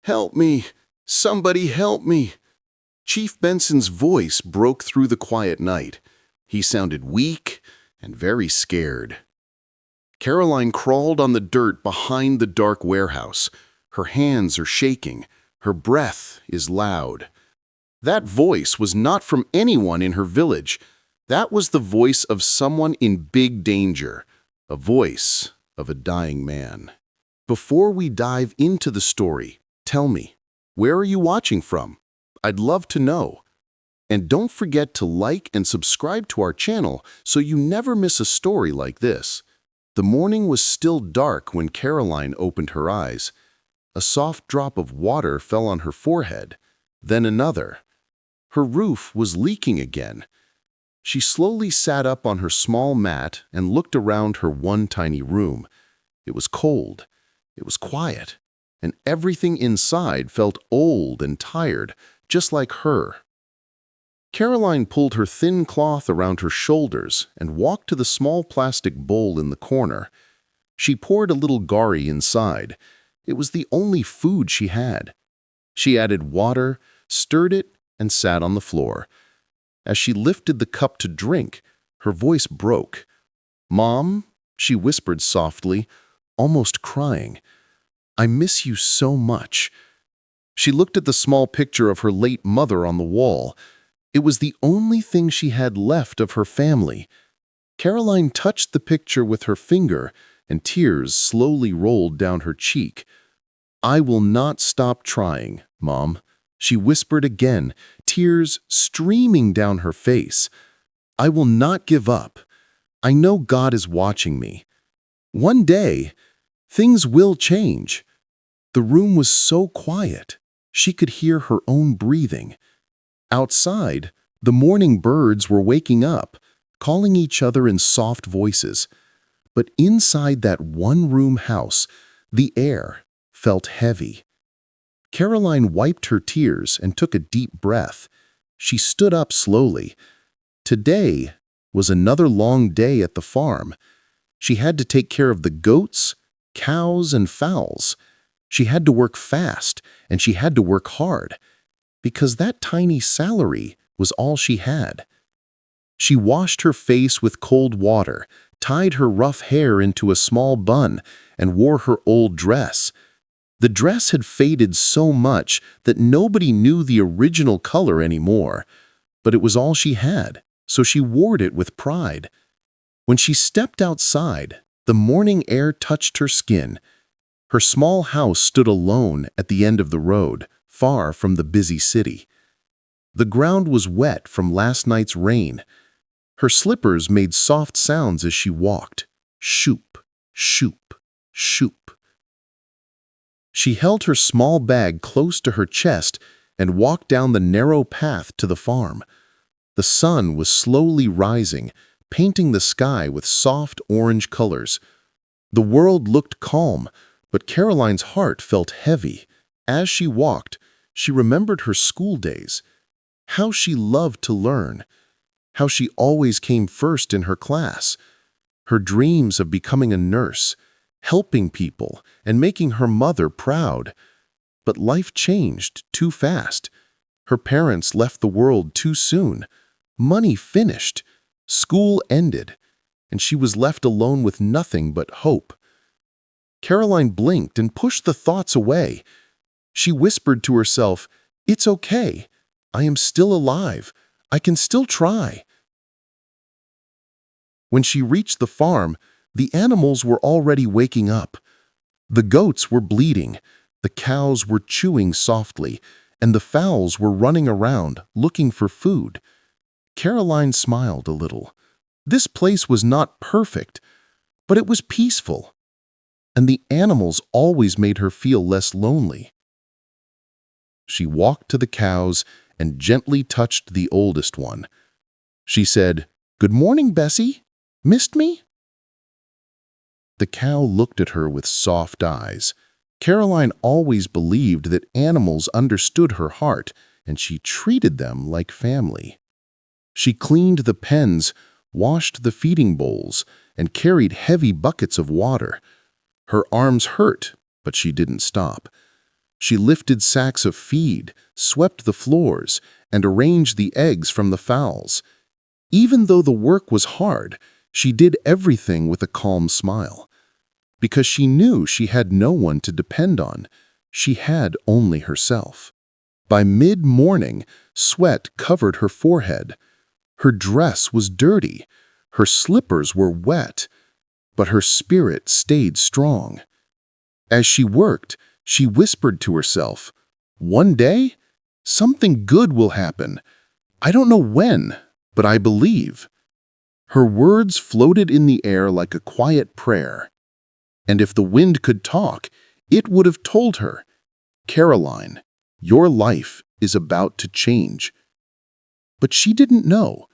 Help me! Somebody help me! Chief Benson's voice broke through the quiet night. He sounded weak and very scared. Caroline crawled on the dirt behind the dark warehouse. Her hands are shaking. Her breath is loud. That voice was not from anyone in her village. That was the voice of someone in big danger, a voice of a dying man. Before we dive into the story, tell me, where are you watching from? I'd love to know. And don't forget to like and subscribe to our channel so you never miss a story like this. The morning was still dark when Caroline opened her eyes. A soft drop of water fell on her forehead, then another. Her roof was leaking again. She slowly sat up on her small mat and looked around her one tiny room. It was cold, it was quiet, and everything inside felt old and tired, just like her. Caroline pulled her thin cloth around her shoulders and walked to the small plastic bowl in the corner. She poured a little gari inside. It was the only food she had. She added water, stirred it, and sat on the floor. As she lifted the cup to drink, her voice broke. "Mom," she whispered softly, almost crying, "I miss you so much." She looked at the small picture of her late mother on the wall. It was the only thing she had left of her family. Caroline touched the picture with her finger, and tears slowly rolled down her cheek. "I will not stop trying, Mom," she whispered again, tears streaming down her face. "I will not give up. I know God is watching me. One day, things will change." The room was so quiet, she could hear her own breathing. Outside, the morning birds were waking up, calling each other in soft voices. But inside that one-room house, the air felt heavy. Caroline wiped her tears and took a deep breath. She stood up slowly. Today was another long day at the farm. She had to take care of the goats, cows, and fowls. She had to work fast, and she had to work hard, because that tiny salary was all she had. She washed her face with cold water, tied her rough hair into a small bun, and wore her old dress. The dress had faded so much that nobody knew the original color anymore, but it was all she had, so she wore it with pride. When she stepped outside, the morning air touched her skin. Her small house stood alone at the end of the road, far from the busy city. The ground was wet from last night's rain. Her slippers made soft sounds as she walked. Shoop, shoop, shoop. She held her small bag close to her chest and walked down the narrow path to the farm. The sun was slowly rising, painting the sky with soft orange colors. The world looked calm, but Caroline's heart felt heavy. As she walked, she remembered her school days, how she loved to learn, how she always came first in her class, her dreams of becoming a nurse, helping people, and making her mother proud. But life changed too fast. Her parents left the world too soon. Money finished, school ended, and she was left alone with nothing but hope. Caroline blinked and pushed the thoughts away. She whispered to herself, "It's okay. I am still alive. I can still try." When she reached the farm, the animals were already waking up. The goats were bleating, the cows were chewing softly, and the fowls were running around looking for food. Caroline smiled a little. This place was not perfect, but it was peaceful, and the animals always made her feel less lonely. She walked to the cows and gently touched the oldest one. She said, "Good morning, Bessie. Missed me?" The cow looked at her with soft eyes. Caroline always believed that animals understood her heart, and she treated them like family. She cleaned the pens, washed the feeding bowls, and carried heavy buckets of water. Her arms hurt, but she didn't stop. She lifted sacks of feed, swept the floors, and arranged the eggs from the fowls. Even though the work was hard, she did everything with a calm smile. Because she knew she had no one to depend on. She had only herself. By mid-morning, sweat covered her forehead. Her dress was dirty. Her slippers were wet. But her spirit stayed strong. As she worked, she whispered to herself, "One day, something good will happen. I don't know when, but I believe." Her words floated in the air like a quiet prayer. And if the wind could talk, it would have told her, "Caroline, your life is about to change." But she didn't know.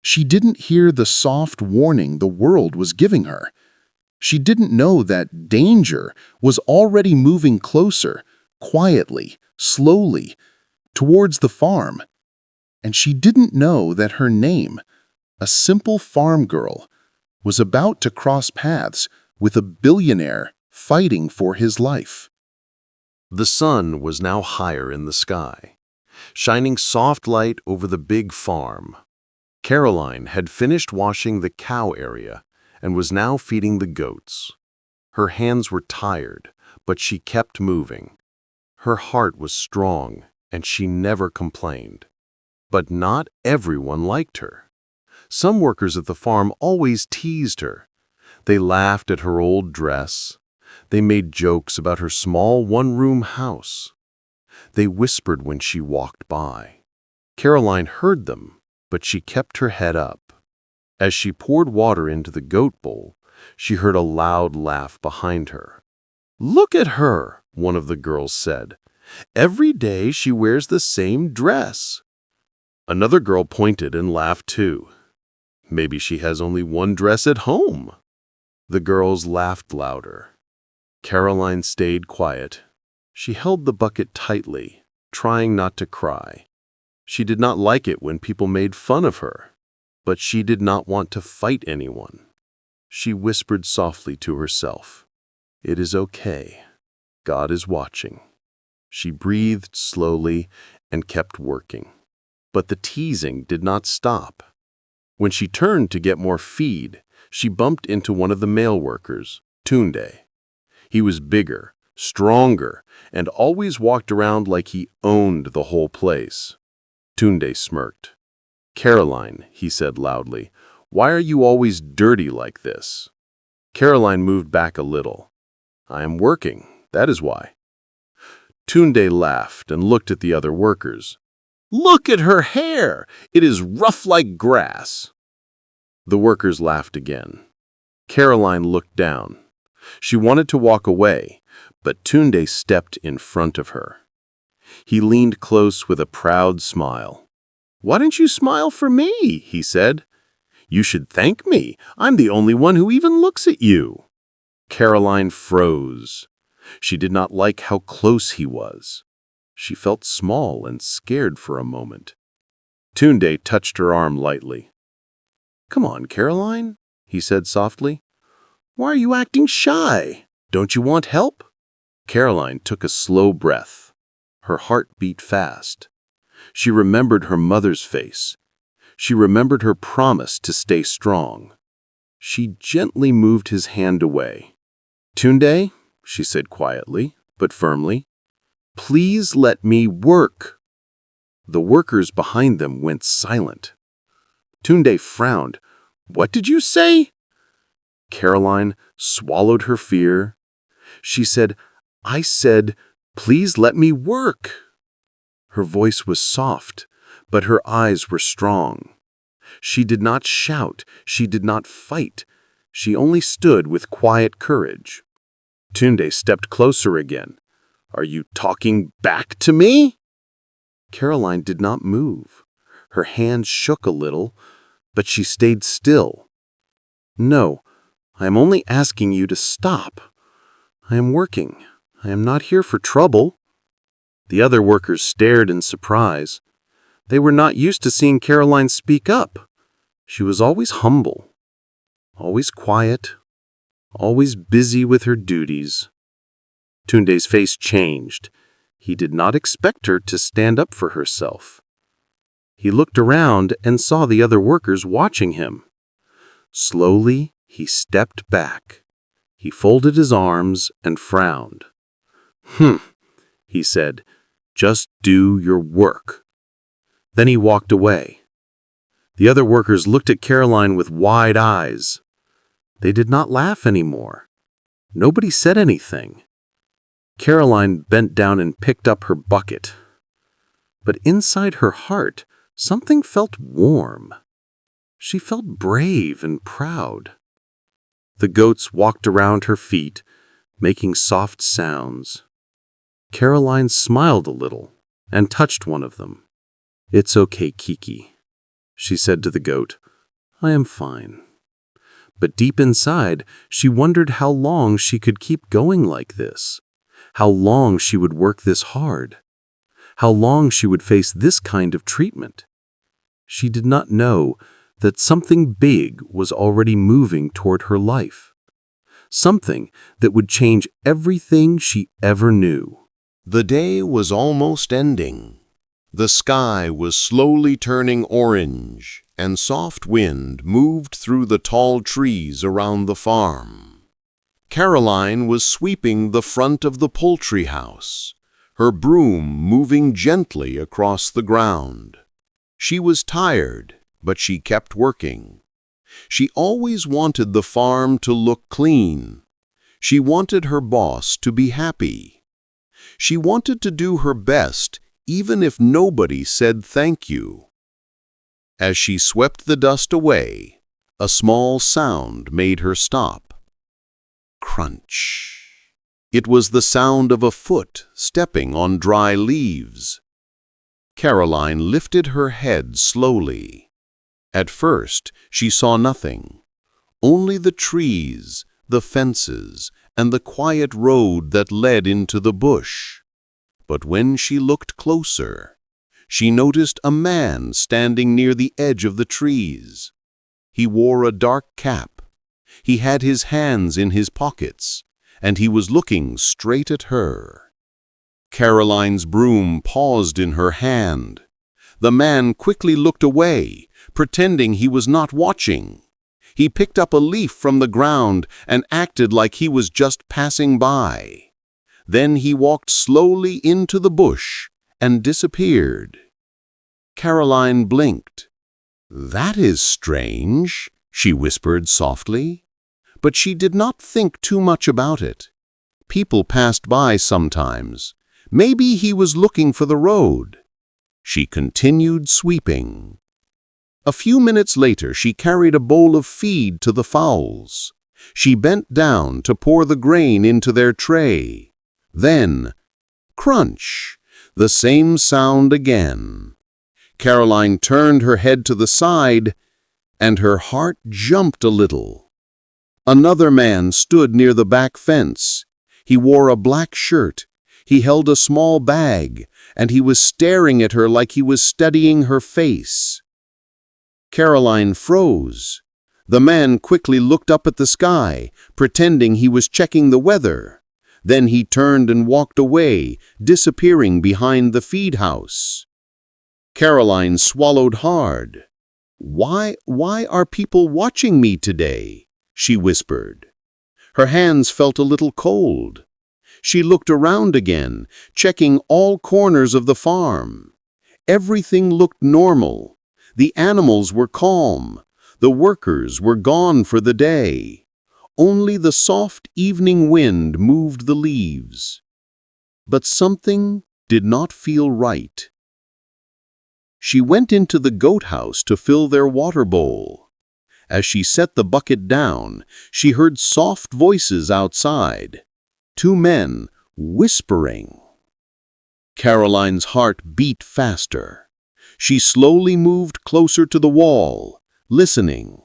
She didn't hear the soft warning the world was giving her. She didn't know that danger was already moving closer, quietly, slowly, towards the farm. And she didn't know that her name, a simple farm girl, was about to cross paths with a billionaire fighting for his life. The sun was now higher in the sky, shining soft light over the big farm. Caroline had finished washing the cow area and was now feeding the goats. Her hands were tired, but she kept moving. Her heart was strong, and she never complained. But not everyone liked her. Some workers at the farm always teased her. They laughed at her old dress. They made jokes about her small one-room house. They whispered when she walked by. Caroline heard them, but she kept her head up. As she poured water into the goat bowl, she heard a loud laugh behind her. "Look at her," one of the girls said. "Every day she wears the same dress." Another girl pointed and laughed too. "Maybe she has only one dress at home." The girls laughed louder. Caroline stayed quiet. She held the bucket tightly, trying not to cry. She did not like it when people made fun of her, but she did not want to fight anyone. She whispered softly to herself, "It is okay. God is watching." She breathed slowly and kept working. But the teasing did not stop. When she turned to get more feed, she bumped into one of the male workers, Tunde. He was bigger, stronger, and always walked around like he owned the whole place. Tunde smirked. "Caroline," he said loudly, "why are you always dirty like this?" Caroline moved back a little. "I am working, that is why." Tunde laughed and looked at the other workers. "Look at her hair! It is rough like grass." The workers laughed again. Caroline looked down. She wanted to walk away, but Tunde stepped in front of her. He leaned close with a proud smile. "Why don't you smile for me?" he said. "You should thank me. I'm the only one who even looks at you." Caroline froze. She did not like how close he was. She felt small and scared for a moment. Tunde touched her arm lightly. "Come on, Caroline," he said softly. "Why are you acting shy? Don't you want help?" Caroline took a slow breath. Her heart beat fast. She remembered her mother's face. She remembered her promise to stay strong. She gently moved his hand away. "Tunde," she said quietly, but firmly, "please let me work." The workers behind them went silent. Tunde frowned. "What did you say?" Caroline swallowed her fear. She said, "I said, please let me work." Her voice was soft, but her eyes were strong. She did not shout, she did not fight. She only stood with quiet courage. Tunde stepped closer again. "Are you talking back to me?" Caroline did not move. Her hands shook a little, but she stayed still. "No, I am only asking you to stop. I am working. I am not here for trouble." The other workers stared in surprise. They were not used to seeing Caroline speak up. She was always humble, always quiet, always busy with her duties. Tunde's face changed. He did not expect her to stand up for herself. He looked around and saw the other workers watching him. Slowly, he stepped back. He folded his arms and frowned. He said, "Just do your work." Then he walked away. The other workers looked at Caroline with wide eyes. They did not laugh anymore. Nobody said anything. Caroline bent down and picked up her bucket. But inside her heart, something felt warm. She felt brave and proud. The goats walked around her feet, making soft sounds. Caroline smiled a little and touched one of them. "It's okay, Kiki," she said to the goat. "I am fine." But deep inside, she wondered how long she could keep going like this, how long she would work this hard, how long she would face this kind of treatment. She did not know that something big was already moving toward her life, something that would change everything she ever knew. The day was almost ending. The sky was slowly turning orange, and soft wind moved through the tall trees around the farm. Caroline was sweeping the front of the poultry house, her broom moving gently across the ground. She was tired, but she kept working. She always wanted the farm to look clean. She wanted her boss to be happy. She wanted to do her best, even if nobody said thank you. As she swept the dust away, a small sound made her stop. Crunch. It was the sound of a foot stepping on dry leaves. Caroline lifted her head slowly. At first, she saw nothing, only the trees, the fences, and the quiet road that led into the bush. But when she looked closer, she noticed a man standing near the edge of the trees. He wore a dark cap. He had his hands in his pockets, and he was looking straight at her. Caroline's broom paused in her hand. The man quickly looked away, pretending he was not watching. He picked up a leaf from the ground and acted like he was just passing by. Then he walked slowly into the bush and disappeared. Caroline blinked. "That is strange," she whispered softly. But she did not think too much about it. People passed by sometimes. Maybe he was looking for the road. She continued sweeping. A few minutes later, she carried a bowl of feed to the fowls. She bent down to pour the grain into their tray. Then, crunch, the same sound again. Caroline turned her head to the side, and her heart jumped a little. Another man stood near the back fence. He wore a black shirt. He held a small bag, and he was staring at her like he was studying her face. Caroline froze. The man quickly looked up at the sky, pretending he was checking the weather. Then he turned and walked away, disappearing behind the feed house. Caroline swallowed hard. Why are people watching me today?" she whispered. Her hands felt a little cold. She looked around again, checking all corners of the farm. Everything looked normal. The animals were calm. The workers were gone for the day. Only the soft evening wind moved the leaves. But something did not feel right. She went into the goat house to fill their water bowl. As she set the bucket down, she heard soft voices outside. 2 men whispering. Caroline's heart beat faster. She slowly moved closer to the wall, listening.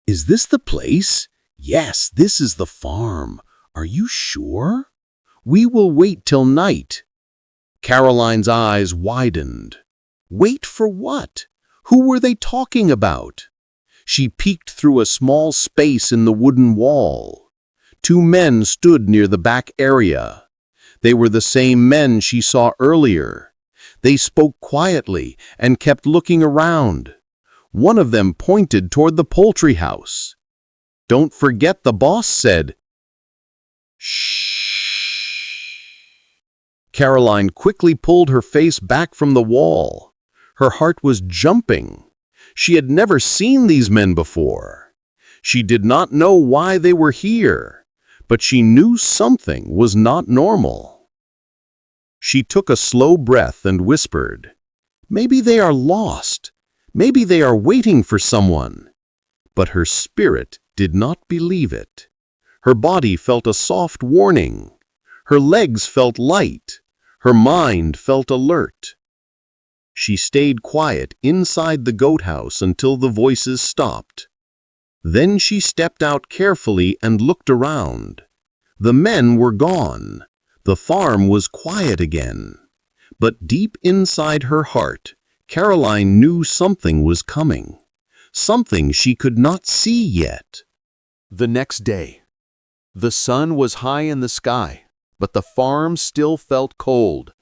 "Is this the place? Yes, this is the farm. Are you sure? We will wait till night." Caroline's eyes widened. Wait for what? Who were they talking about? She peeked through a small space in the wooden wall. 2 men stood near the back area. They were the same men she saw earlier. They spoke quietly and kept looking around. One of them pointed toward the poultry house. "Don't forget," the boss said. "Shh." Caroline quickly pulled her face back from the wall. Her heart was jumping. She had never seen these men before. She did not know why they were here, but she knew something was not normal. She took a slow breath and whispered, "Maybe they are lost. Maybe they are waiting for someone." But her spirit did not believe it. Her body felt a soft warning. Her legs felt light. Her mind felt alert. She stayed quiet inside the goat house until the voices stopped. Then she stepped out carefully and looked around. The men were gone. The farm was quiet again. But deep inside her heart, Caroline knew something was coming. Something she could not see yet. The next day, the sun was high in the sky, but the farm still felt cold.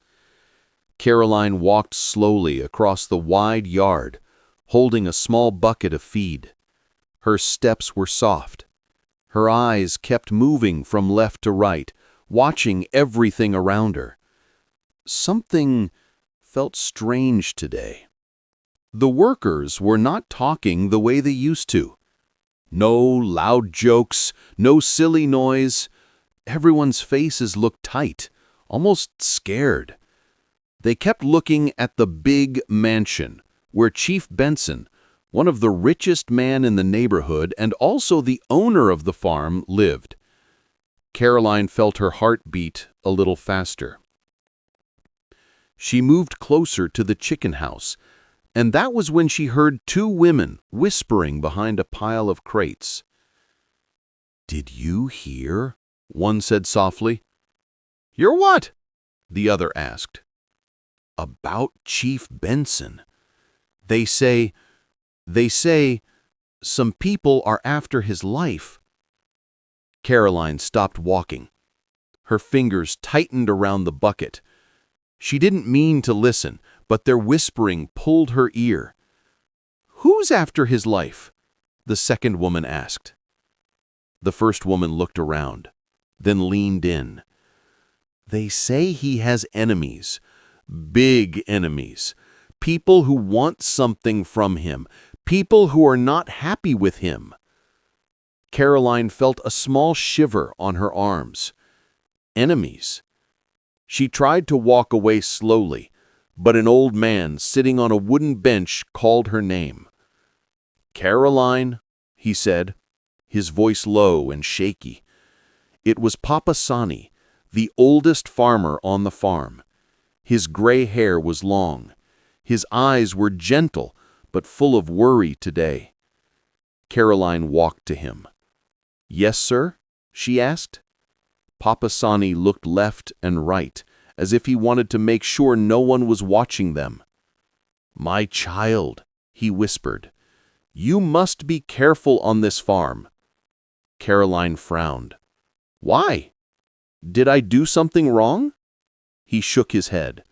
Caroline walked slowly across the wide yard, holding a small bucket of feed. Her steps were soft. Her eyes kept moving from left to right, watching everything around her. Something felt strange today. The workers were not talking the way they used to. No loud jokes, no silly noise. Everyone's faces looked tight, almost scared. They kept looking at the big mansion where Chief Benson, one of the richest men in the neighborhood and also the owner of the farm, lived. Caroline felt her heart beat a little faster. She moved closer to the chicken house, and that was when she heard two women whispering behind a pile of crates. "Did you hear?" one said softly. "Hear what?" the other asked. "About Chief Benson. They say some people are after his life." Caroline stopped walking. Her fingers tightened around the bucket. She didn't mean to listen, but their whispering pulled her ear. "Who's after his life?" the second woman asked. The first woman looked around, then leaned in. "They say he has enemies, big enemies, people who want something from him, people who are not happy with him." Caroline felt a small shiver on her arms. Enemies. She tried to walk away slowly, but an old man sitting on a wooden bench called her name. "Caroline," he said, his voice low and shaky. It was Papa Sani, the oldest farmer on the farm. His gray hair was long. His eyes were gentle, but full of worry today. Caroline walked to him. "Yes, sir?" she asked. Papa Sani looked left and right, as if he wanted to make sure no one was watching them. "My child," he whispered, "you must be careful on this farm." Caroline frowned. "Why? Did I do something wrong?" He shook his head.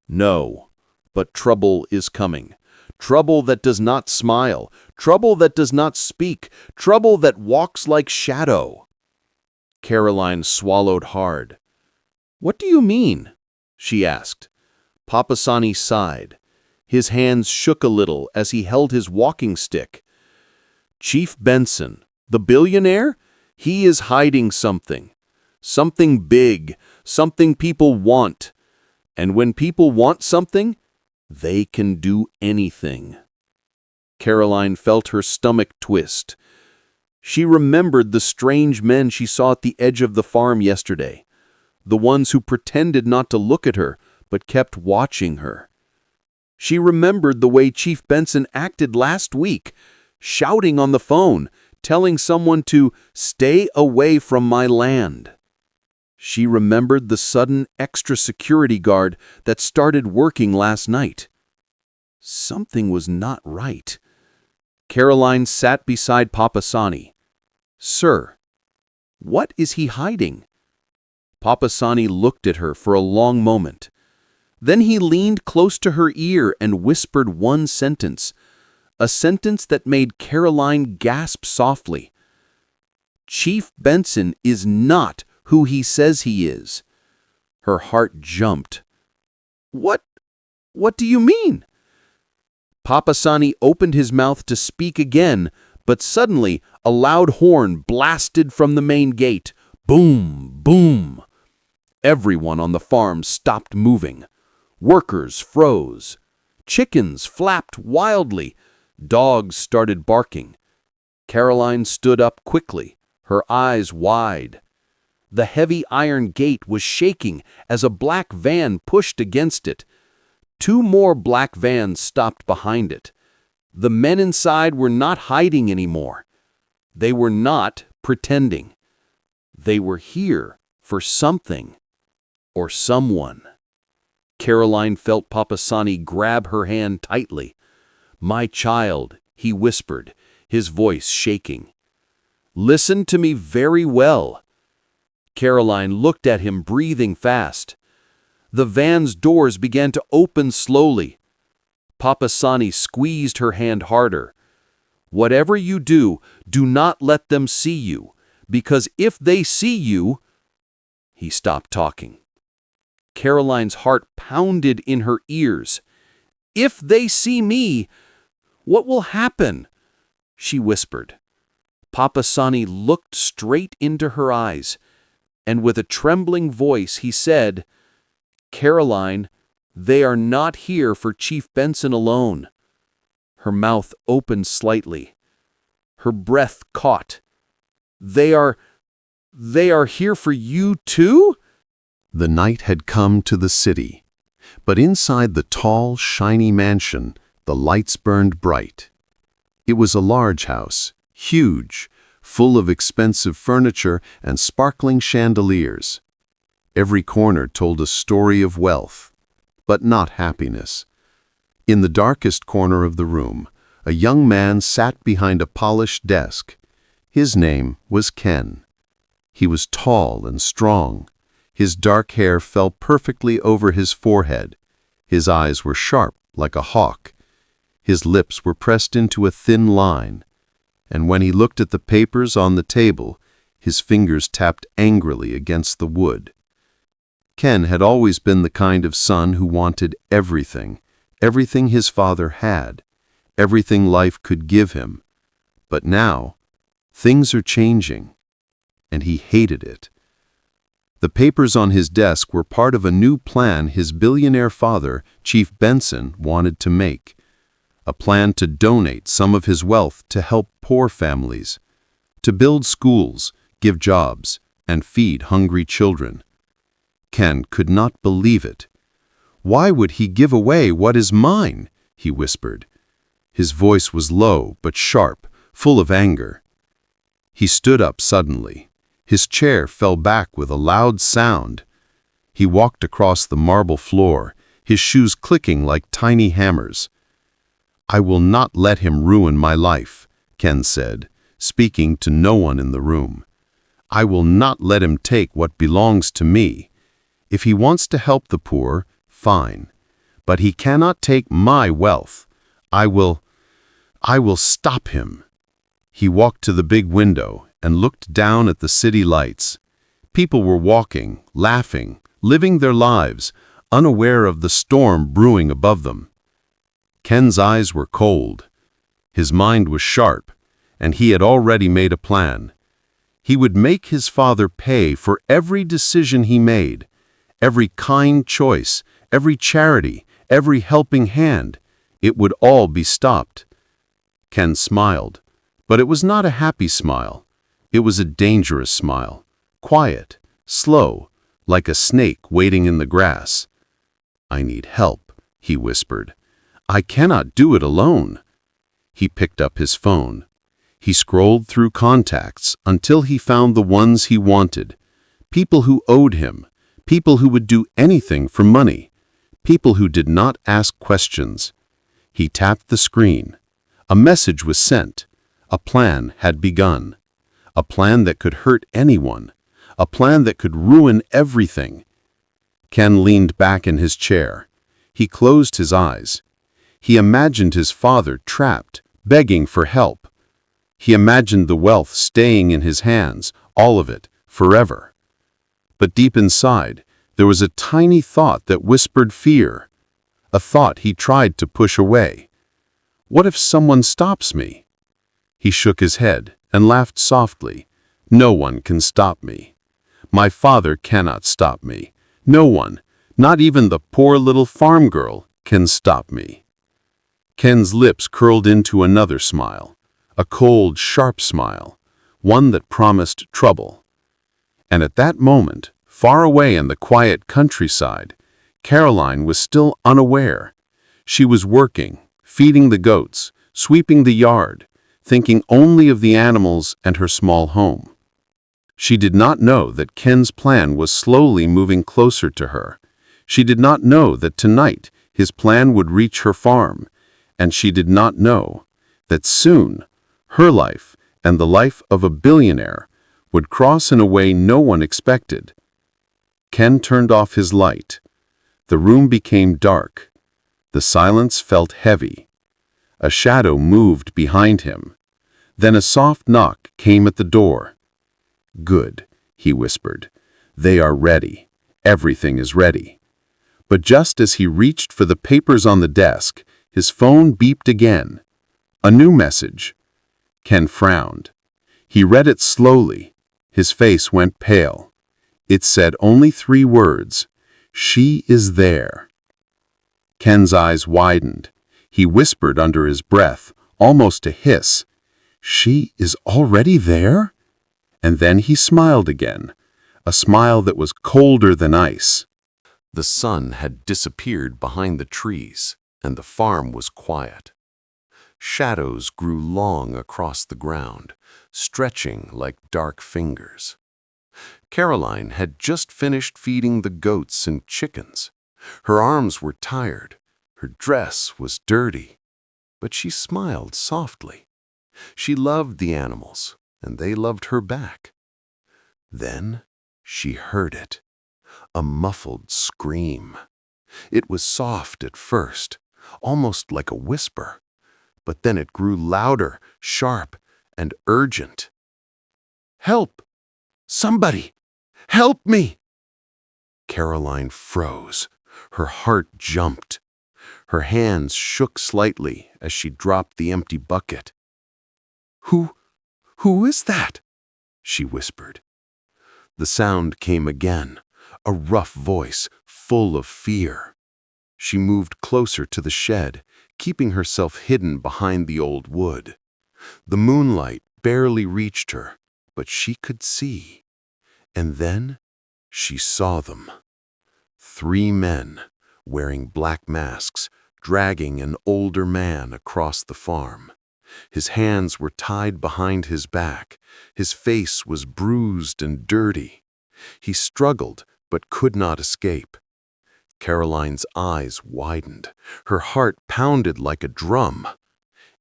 "No, but trouble is coming. Trouble that does not smile, trouble that does not speak, trouble that walks like shadow." Caroline swallowed hard. "What do you mean?" she asked. Papa Sani sighed. His hands shook a little as he held his walking stick. "Chief Benson, the billionaire, he is hiding something. Something big, something people want. And when people want something, they can do anything." Caroline felt her stomach twist. She remembered the strange men she saw at the edge of the farm yesterday, the ones who pretended not to look at her but kept watching her. She remembered the way Chief Benson acted last week, shouting on the phone, telling someone to stay away from my land. She remembered the sudden extra security guard that started working last night. Something was not right. Caroline sat beside Papa Sani. "Sir, what is he hiding?" Papasani looked at her for a long moment. Then he leaned close to her ear and whispered one sentence, a sentence that made Caroline gasp softly. "Chief Benson is not who he says he is." Her heart jumped. What do you mean?" Papasani opened his mouth to speak again, but suddenly a loud horn blasted from the main gate. Boom, boom. Everyone on the farm stopped moving. Workers froze. Chickens flapped wildly. Dogs started barking. Caroline stood up quickly, her eyes wide. The heavy iron gate was shaking as a black van pushed against it. 2 more black vans stopped behind it. The men inside were not hiding anymore. They were not pretending. They were here for something or someone. Caroline felt Papasani grab her hand tightly. "My child," he whispered, his voice shaking. "Listen to me very well." Caroline looked at him, breathing fast. The van's doors began to open slowly. Papasani squeezed her hand harder. "Whatever you do, do not let them see you, because if they see you—" He stopped talking. Caroline's heart pounded in her ears. "If they see me, what will happen?" she whispered. Papasani looked straight into her eyes, and with a trembling voice he said, "Caroline, they are not here for Chief Benson alone." Her mouth opened slightly. Her breath caught. They are here for you too?" The night had come to the city, but inside the tall, shiny mansion, the lights burned bright. It was a large house, huge, full of expensive furniture and sparkling chandeliers. Every corner told a story of wealth, but not happiness. In the darkest corner of the room, a young man sat behind a polished desk. His name was Ken. He was tall and strong. His dark hair fell perfectly over his forehead. His eyes were sharp like a hawk. His lips were pressed into a thin line. And when he looked at the papers on the table, his fingers tapped angrily against the wood. Ken had always been the kind of son who wanted everything, everything his father had, everything life could give him. But now, things are changing, and he hated it. The papers on his desk were part of a new plan his billionaire father, Chief Benson, wanted to make. A plan to donate some of his wealth to help poor families, to build schools, give jobs, and feed hungry children. Ken could not believe it. "Why would he give away what is mine?" he whispered. His voice was low but sharp, full of anger. He stood up suddenly. His chair fell back with a loud sound. He walked across the marble floor, his shoes clicking like tiny hammers. "I will not let him ruin my life," Ken said, speaking to no one in the room. "I will not let him take what belongs to me. If he wants to help the poor, fine. But he cannot take my wealth. I will stop him." He walked to the big window and looked down at the city lights. People were walking, laughing, living their lives, unaware of the storm brewing above them. Ken's eyes were cold. His mind was sharp, and he had already made a plan. He would make his father pay for every decision he made, every kind choice, every charity, every helping hand. It would all be stopped. Ken smiled, but it was not a happy smile. It was a dangerous smile, quiet, slow, like a snake waiting in the grass. "I need help," he whispered. "I cannot do it alone." He picked up his phone. He scrolled through contacts until he found the ones he wanted. People who owed him, people who would do anything for money, people who did not ask questions. He tapped the screen. A message was sent. A plan had begun. A plan that could hurt anyone. a plan that could ruin everything. Ken leaned back in his chair. He closed his eyes. He imagined his father trapped, begging for help. He imagined the wealth staying in his hands, all of it, forever. But deep inside, there was a tiny thought that whispered fear, a thought he tried to push away. What if someone stops me? He shook his head and laughed softly. No one can stop me. My father cannot stop me. No one, not even the poor little farm girl, can stop me. Ken's lips curled into another smile, a cold, sharp smile, one that promised trouble. And at that moment, far away in the quiet countryside, Caroline was still unaware. She was working, feeding the goats, sweeping the yard, thinking only of the animals and her small home. She did not know that Ken's plan was slowly moving closer to her. She did not know that tonight his plan would reach her farm, and she did not know that soon her life and the life of a billionaire would cross in a way no one expected. Ken turned off his light. The room became dark. The silence felt heavy. A shadow moved behind him. Then a soft knock came at the door. "Good," he whispered. "They are ready. Everything is ready." But just as he reached for the papers on the desk, his phone beeped again. A new message. Ken frowned. He read it slowly. His face went pale. It said only 3 words. "She is there." Ken's eyes widened. He whispered under his breath, almost a hiss, "She is already there?" And then he smiled again, a smile that was colder than ice. The sun had disappeared behind the trees, and the farm was quiet. Shadows grew long across the ground, stretching like dark fingers. Caroline had just finished feeding the goats and chickens. Her arms were tired, her dress was dirty, but she smiled softly. She loved the animals, and they loved her back. Then she heard it, a muffled scream. It was soft at first, almost like a whisper, but then it grew louder, sharp, and urgent. "Help! Somebody! Help me!" Caroline froze. Her heart jumped. Her hands shook slightly as she dropped the empty bucket. Who is that?" she whispered. The sound came again, a rough voice, full of fear. She moved closer to the shed, keeping herself hidden behind the old wood. The moonlight barely reached her, but she could see. And then she saw them. 3 men, wearing black masks, dragging an older man across the farm. His hands were tied behind his back. His face was bruised and dirty. He struggled, but could not escape. Caroline's eyes widened. Her heart pounded like a drum.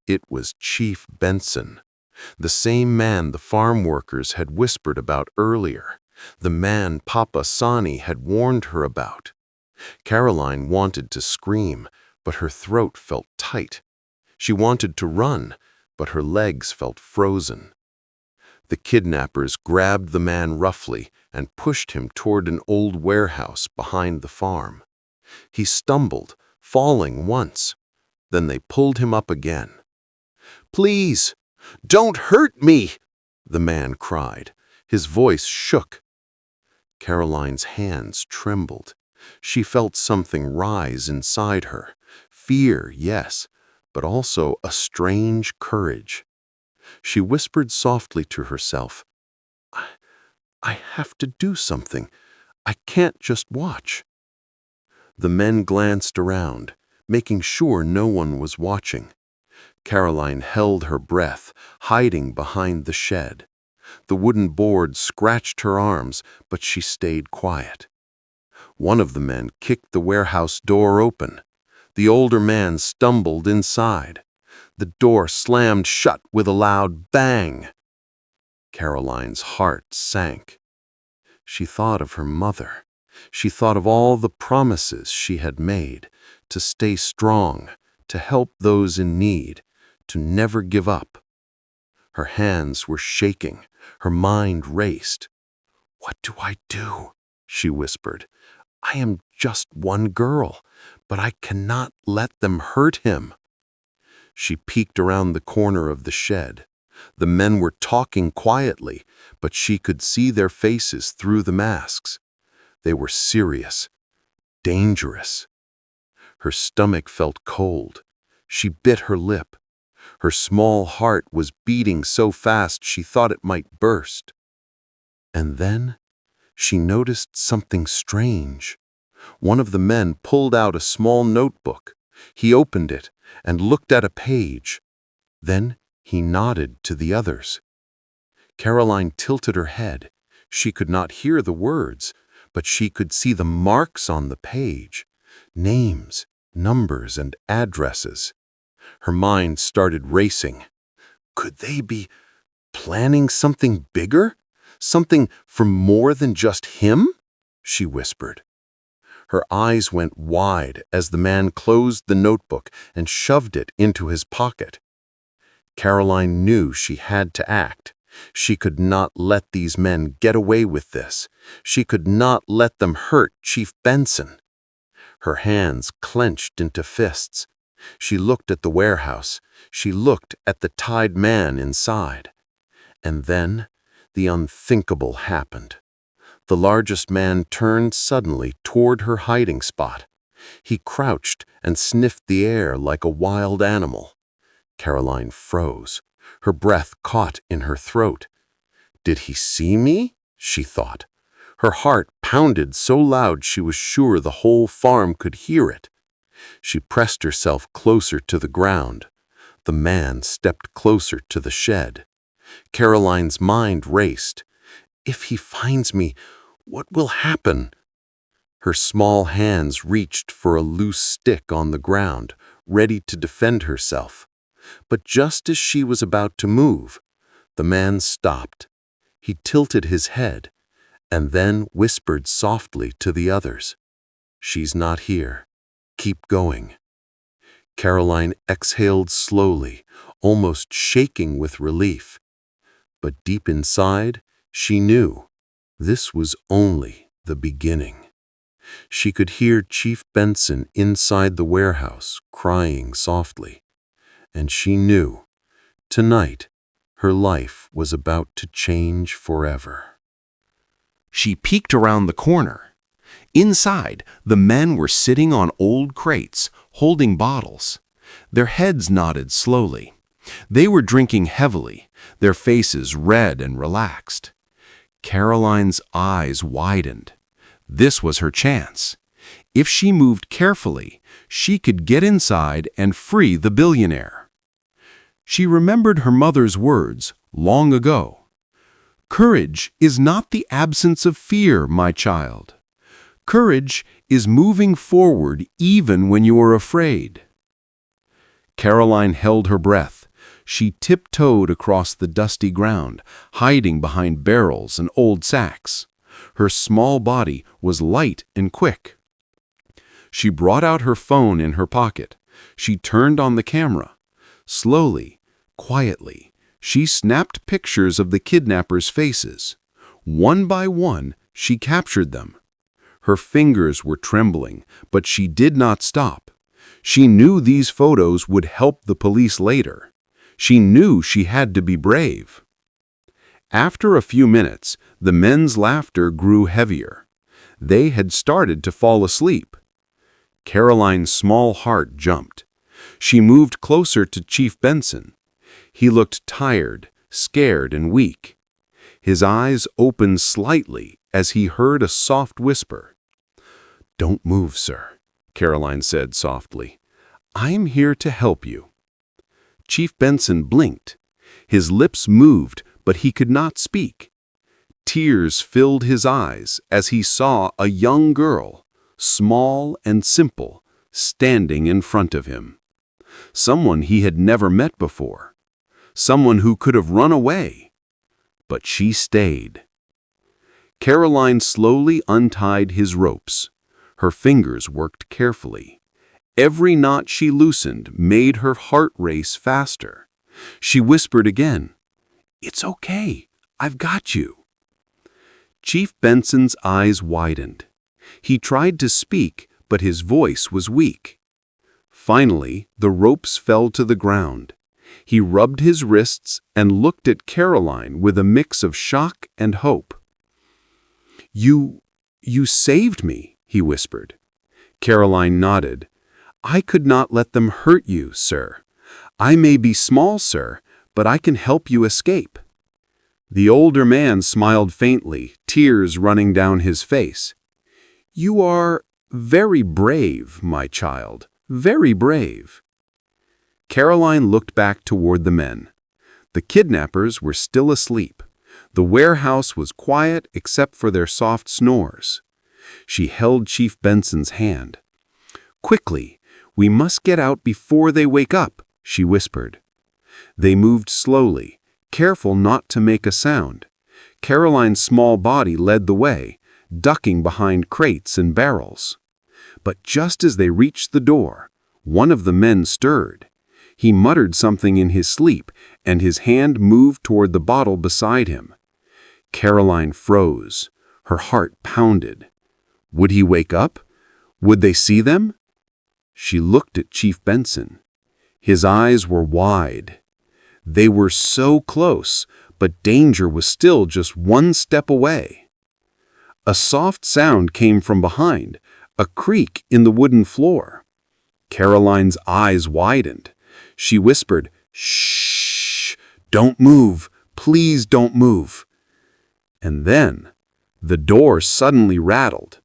It was Chief Benson, the same man the farm workers had whispered about earlier, the man Papa Sani had warned her about. Caroline wanted to scream, but her throat felt tight. She wanted to run, but her legs felt frozen. The kidnappers grabbed the man roughly and pushed him toward an old warehouse behind the farm. He stumbled, falling once. Then they pulled him up again. "Please, don't hurt me!" the man cried. His voice shook. Caroline's hands trembled. She felt something rise inside her. Fear, yes, but also a strange courage. She whispered softly to herself, I have to do something. I can't just watch." The men glanced around, making sure no one was watching. Caroline held her breath, hiding behind the shed. The wooden board scratched her arms, but she stayed quiet. One of the men kicked the warehouse door open. The older man stumbled inside. The door slammed shut with a loud bang. Caroline's heart sank. She thought of her mother. She thought of all the promises she had made to stay strong, to help those in need, to never give up. Her hands were shaking. Her mind raced. "What do I do?" she whispered. "I am just one girl, but I cannot let them hurt him." She peeked around the corner of the shed. The men were talking quietly, but she could see their faces through the masks. They were serious, dangerous. Her stomach felt cold. She bit her lip. Her small heart was beating so fast she thought it might burst. And then she noticed something strange. One of the men pulled out a small notebook. He opened it and looked at a page. Then he nodded to the others. Caroline tilted her head. She could not hear the words, but she could see the marks on the page. Names, numbers, and addresses. Her mind started racing. Could they be planning something bigger? Something for more than just him? She whispered. Her eyes went wide as the man closed the notebook and shoved it into his pocket. Caroline knew she had to act. She could not let these men get away with this. She could not let them hurt Chief Benson. Her hands clenched into fists. She looked at the warehouse. She looked at the tied man inside. And then the unthinkable happened. The largest man turned suddenly toward her hiding spot. He crouched and sniffed the air like a wild animal. Caroline froze. Her breath caught in her throat. "Did he see me?" she thought. Her heart pounded so loud she was sure the whole farm could hear it. She pressed herself closer to the ground. The man stepped closer to the shed. Caroline's mind raced. If he finds me, what will happen? Her small hands reached for a loose stick on the ground, ready to defend herself. But just as she was about to move, the man stopped. He tilted his head and then whispered softly to the others, "She's not here. Keep going." Caroline exhaled slowly, almost shaking with relief. But deep inside, she knew this was only the beginning. She could hear Chief Benson inside the warehouse crying softly, and she knew tonight her life was about to change forever. She peeked around the corner. Inside, the men were sitting on old crates, holding bottles. Their heads nodded slowly. They were drinking heavily, their faces red and relaxed. Caroline's eyes widened. This was her chance. If she moved carefully, she could get inside and free the billionaire. She remembered her mother's words long ago. "Courage is not the absence of fear, my child. Courage is moving forward even when you are afraid." Caroline held her breath. She tiptoed across the dusty ground, hiding behind barrels and old sacks. Her small body was light and quick. She brought out her phone in her pocket. She turned on the camera. Slowly, quietly, she snapped pictures of the kidnappers' faces. One by one, she captured them. Her fingers were trembling, but she did not stop. She knew these photos would help the police later. She knew she had to be brave. After a few minutes, the men's laughter grew heavier. They had started to fall asleep. Caroline's small heart jumped. She moved closer to Chief Benson. He looked tired, scared, and weak. His eyes opened slightly as he heard a soft whisper. "Don't move, sir," Caroline said softly. "I am here to help you." Chief Benson blinked. His lips moved, but he could not speak. Tears filled his eyes as he saw a young girl, small and simple, standing in front of him. Someone he had never met before. Someone who could have run away. But she stayed. Caroline slowly untied his ropes. Her fingers worked carefully. Every knot she loosened made her heart race faster. She whispered again, "It's okay. I've got you." Chief Benson's eyes widened. He tried to speak, but his voice was weak. Finally, the ropes fell to the ground. He rubbed his wrists and looked at Caroline with a mix of shock and hope. You saved me," he whispered. Caroline nodded. "I could not let them hurt you, sir. I may be small, sir, but I can help you escape." The older man smiled faintly, tears running down his face. "You are very brave, my child, very brave." Caroline looked back toward the men. The kidnappers were still asleep. The warehouse was quiet except for their soft snores. She held Chief Benson's hand. "Quickly, we must get out before they wake up," she whispered. They moved slowly, careful not to make a sound. Caroline's small body led the way, ducking behind crates and barrels. But just as they reached the door, one of the men stirred. He muttered something in his sleep, and his hand moved toward the bottle beside him. Caroline froze. Her heart pounded. Would he wake up? Would they see them? She looked at Chief Benson. His eyes were wide. They were so close, but danger was still just one step away. A soft sound came from behind, a creak in the wooden floor. Caroline's eyes widened. She whispered, "Shh! Don't move! Please don't move!" And then, the door suddenly rattled.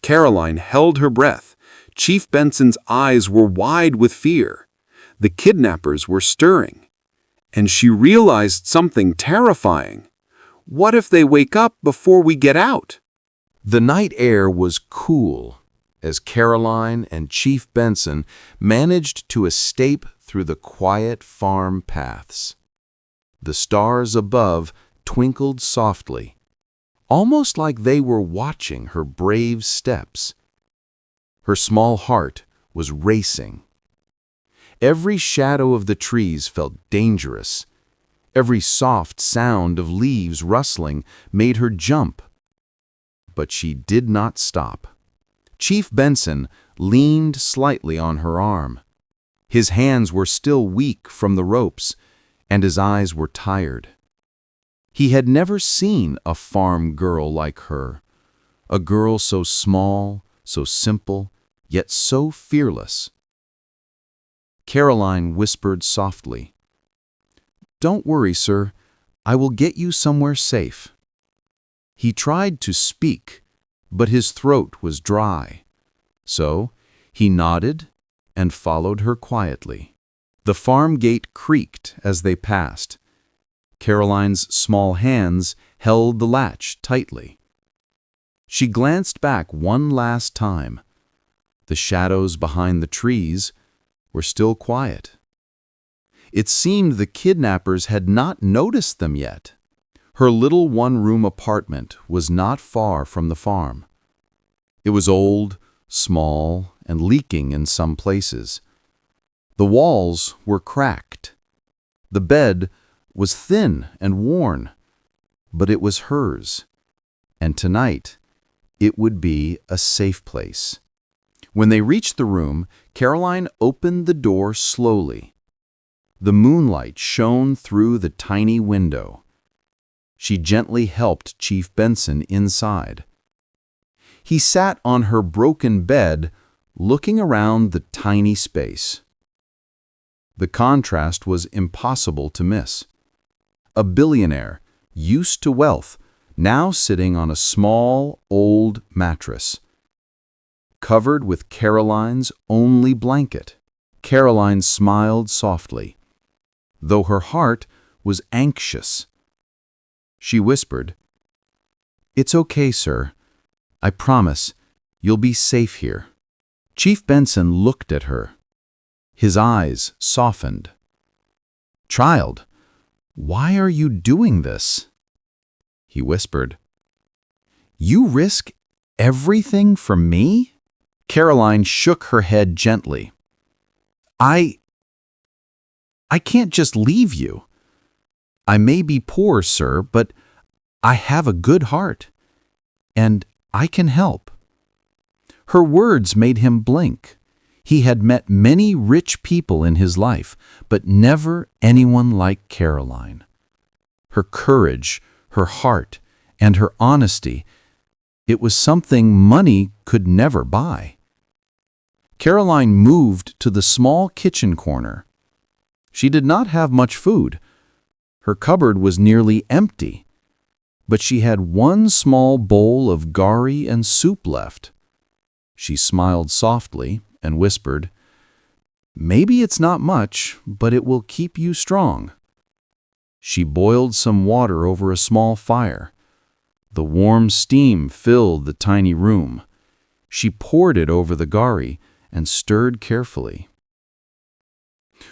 Caroline held her breath. Chief Benson's eyes were wide with fear. The kidnappers were stirring. And she realized something terrifying. What if they wake up before we get out? The night air was cool as Caroline and Chief Benson managed to escape through the quiet farm paths. The stars above twinkled softly, almost like they were watching her brave steps. Her small heart was racing. Every shadow of the trees felt dangerous. Every soft sound of leaves rustling made her jump. But she did not stop. Chief Benson leaned slightly on her arm. His hands were still weak from the ropes, and his eyes were tired. He had never seen a farm girl like her, a girl so small, so simple, yet so fearless. Caroline whispered softly, "Don't worry, sir. I will get you somewhere safe." He tried to speak, but his throat was dry. So he nodded and followed her quietly. The farm gate creaked as they passed. Caroline's small hands held the latch tightly. She glanced back one last time. The shadows behind the trees were still quiet. It seemed the kidnappers had not noticed them yet. Her little one-room apartment was not far from the farm. It was old, small, and leaking in some places. The walls were cracked. The bed was thin and worn, but it was hers, and tonight it would be a safe place. When they reached the room, Caroline opened the door slowly. The moonlight shone through the tiny window. She gently helped Chief Benson inside. He sat on her broken bed, looking around the tiny space. The contrast was impossible to miss. A billionaire, used to wealth, now sitting on a small, old mattress, covered with Caroline's only blanket. Caroline smiled softly, though her heart was anxious. She whispered, "It's okay, sir. I promise you'll be safe here." Chief Benson looked at her. His eyes softened. "Child, why are you doing this?" He whispered, You risk everything for me? Caroline shook her head gently. I can't just leave you. I may be poor, sir, but I have a good heart, and I can help. Her words made him blink. He had met many rich people in his life, but never anyone like Caroline. Her courage, her heart, and her honesty, it was something money could never buy. Caroline moved to the small kitchen corner. She did not have much food. Her cupboard was nearly empty, but she had one small bowl of gari and soup left. She smiled softly and whispered, "Maybe it's not much, but it will keep you strong." She boiled some water over a small fire. The warm steam filled the tiny room. She poured it over the gari and stirred carefully.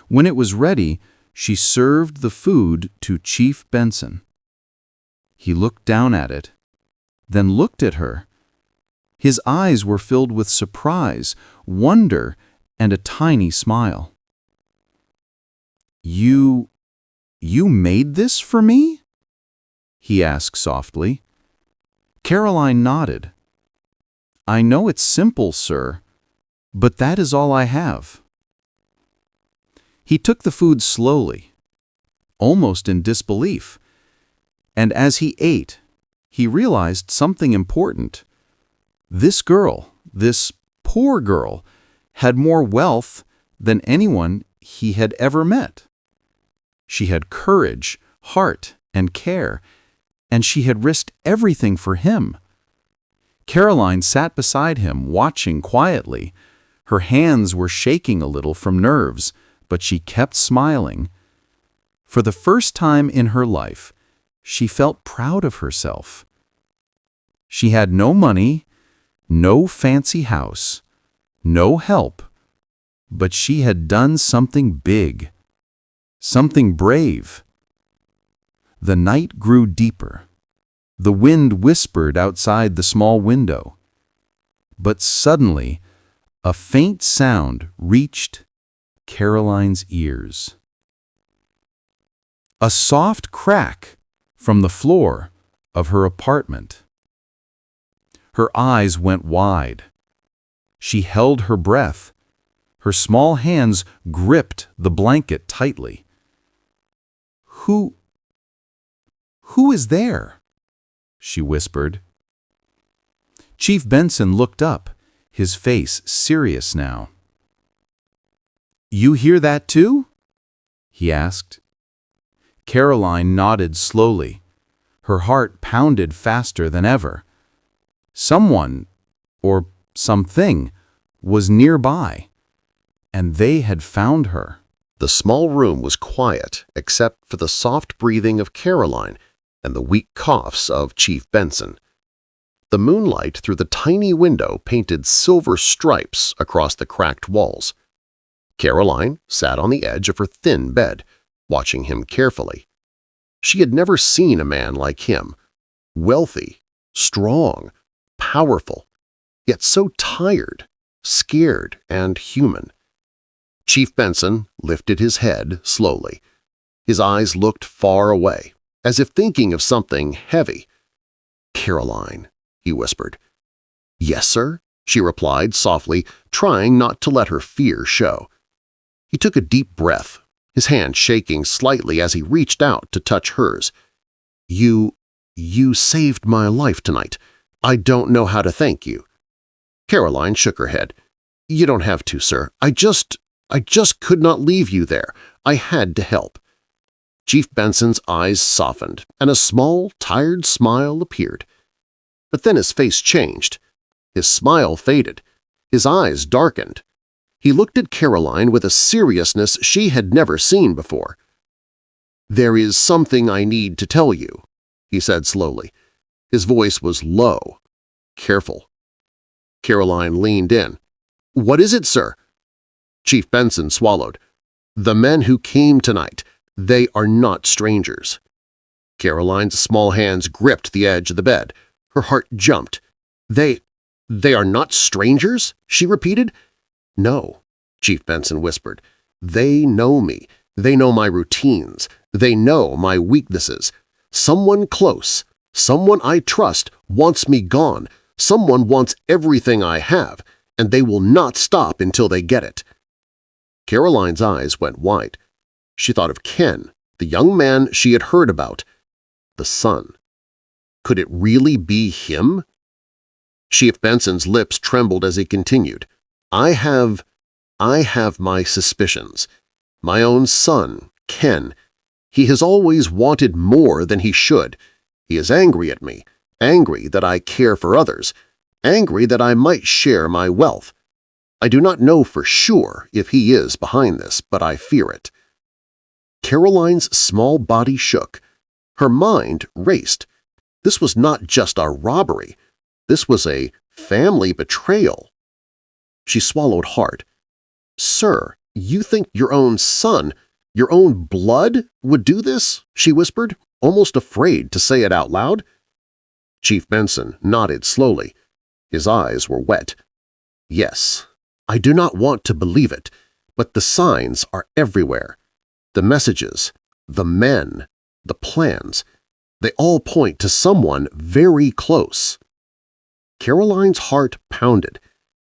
When it was ready, she served the food to Chief Benson. He looked down at it, then looked at her. His eyes were filled with surprise, wonder, and a tiny smile. You made this for me?" he asked softly. Caroline nodded. "I know it's simple, sir, but that is all I have." He took the food slowly, almost in disbelief, and as he ate, he realized something important. This girl, this poor girl, had more wealth than anyone he had ever met. She had courage, heart, and care, and she had risked everything for him. Caroline sat beside him, watching quietly. Her hands were shaking a little from nerves, but she kept smiling. For the first time in her life, she felt proud of herself. She had no money, no fancy house, no help, but she had done something big, something brave. The night grew deeper. The wind whispered outside the small window. But suddenly, a faint sound reached Caroline's ears. A soft crack from the floor of her apartment. Her eyes went wide. She held her breath. Her small hands gripped the blanket tightly. Who is there?" she whispered. Chief Benson looked up, his face serious now. "You hear that too?" he asked. Caroline nodded slowly. Her heart pounded faster than ever. Someone, or something, was nearby, and they had found her. The small room was quiet except for the soft breathing of Caroline and the weak coughs of Chief Benson. The moonlight through the tiny window painted silver stripes across the cracked walls. Caroline sat on the edge of her thin bed, watching him carefully. She had never seen a man like him, wealthy, strong, powerful, yet so tired, scared, and human. Chief Benson lifted his head slowly. His eyes looked far away, as if thinking of something heavy. "Caroline," he whispered. "Yes, sir," she replied softly, trying not to let her fear show. He took a deep breath, his hand shaking slightly as he reached out to touch hers. You saved my life tonight. I don't know how to thank you." Caroline shook her head. "You don't have to, sir. I just could not leave you there. I had to help." Chief Benson's eyes softened, and a small, tired smile appeared. But then his face changed. His smile faded. His eyes darkened. He looked at Caroline with a seriousness she had never seen before. "There is something I need to tell you," he said slowly. His voice was low, careful. Caroline leaned in. "What is it, sir?" Chief Benson swallowed. "The men who came tonight, they are not strangers." Caroline's small hands gripped the edge of the bed. Her heart jumped. They are not strangers?" she repeated. "No," Chief Benson whispered. "They know me. They know my routines. They know my weaknesses. Someone close, someone I trust wants me gone. Someone wants everything I have, and they will not stop until they get it." Caroline's eyes went wide. She thought of Ken, the young man she had heard about. The son. Could it really be him? Chief Benson's lips trembled as he continued. I have my suspicions. My own son, Ken. He has always wanted more than he should. He is angry at me, angry that I care for others, angry that I might share my wealth. I do not know for sure if he is behind this, but I fear it. Caroline's small body shook. Her mind raced. This was not just a robbery. This was a family betrayal. She swallowed hard. "Sir, you think your own son, your own blood, would do this?" she whispered, almost afraid to say it out loud. Chief Benson nodded slowly. His eyes were wet. "Yes, I do not want to believe it, but the signs are everywhere. The messages, the men, the plans, they all point to someone very close." Caroline's heart pounded.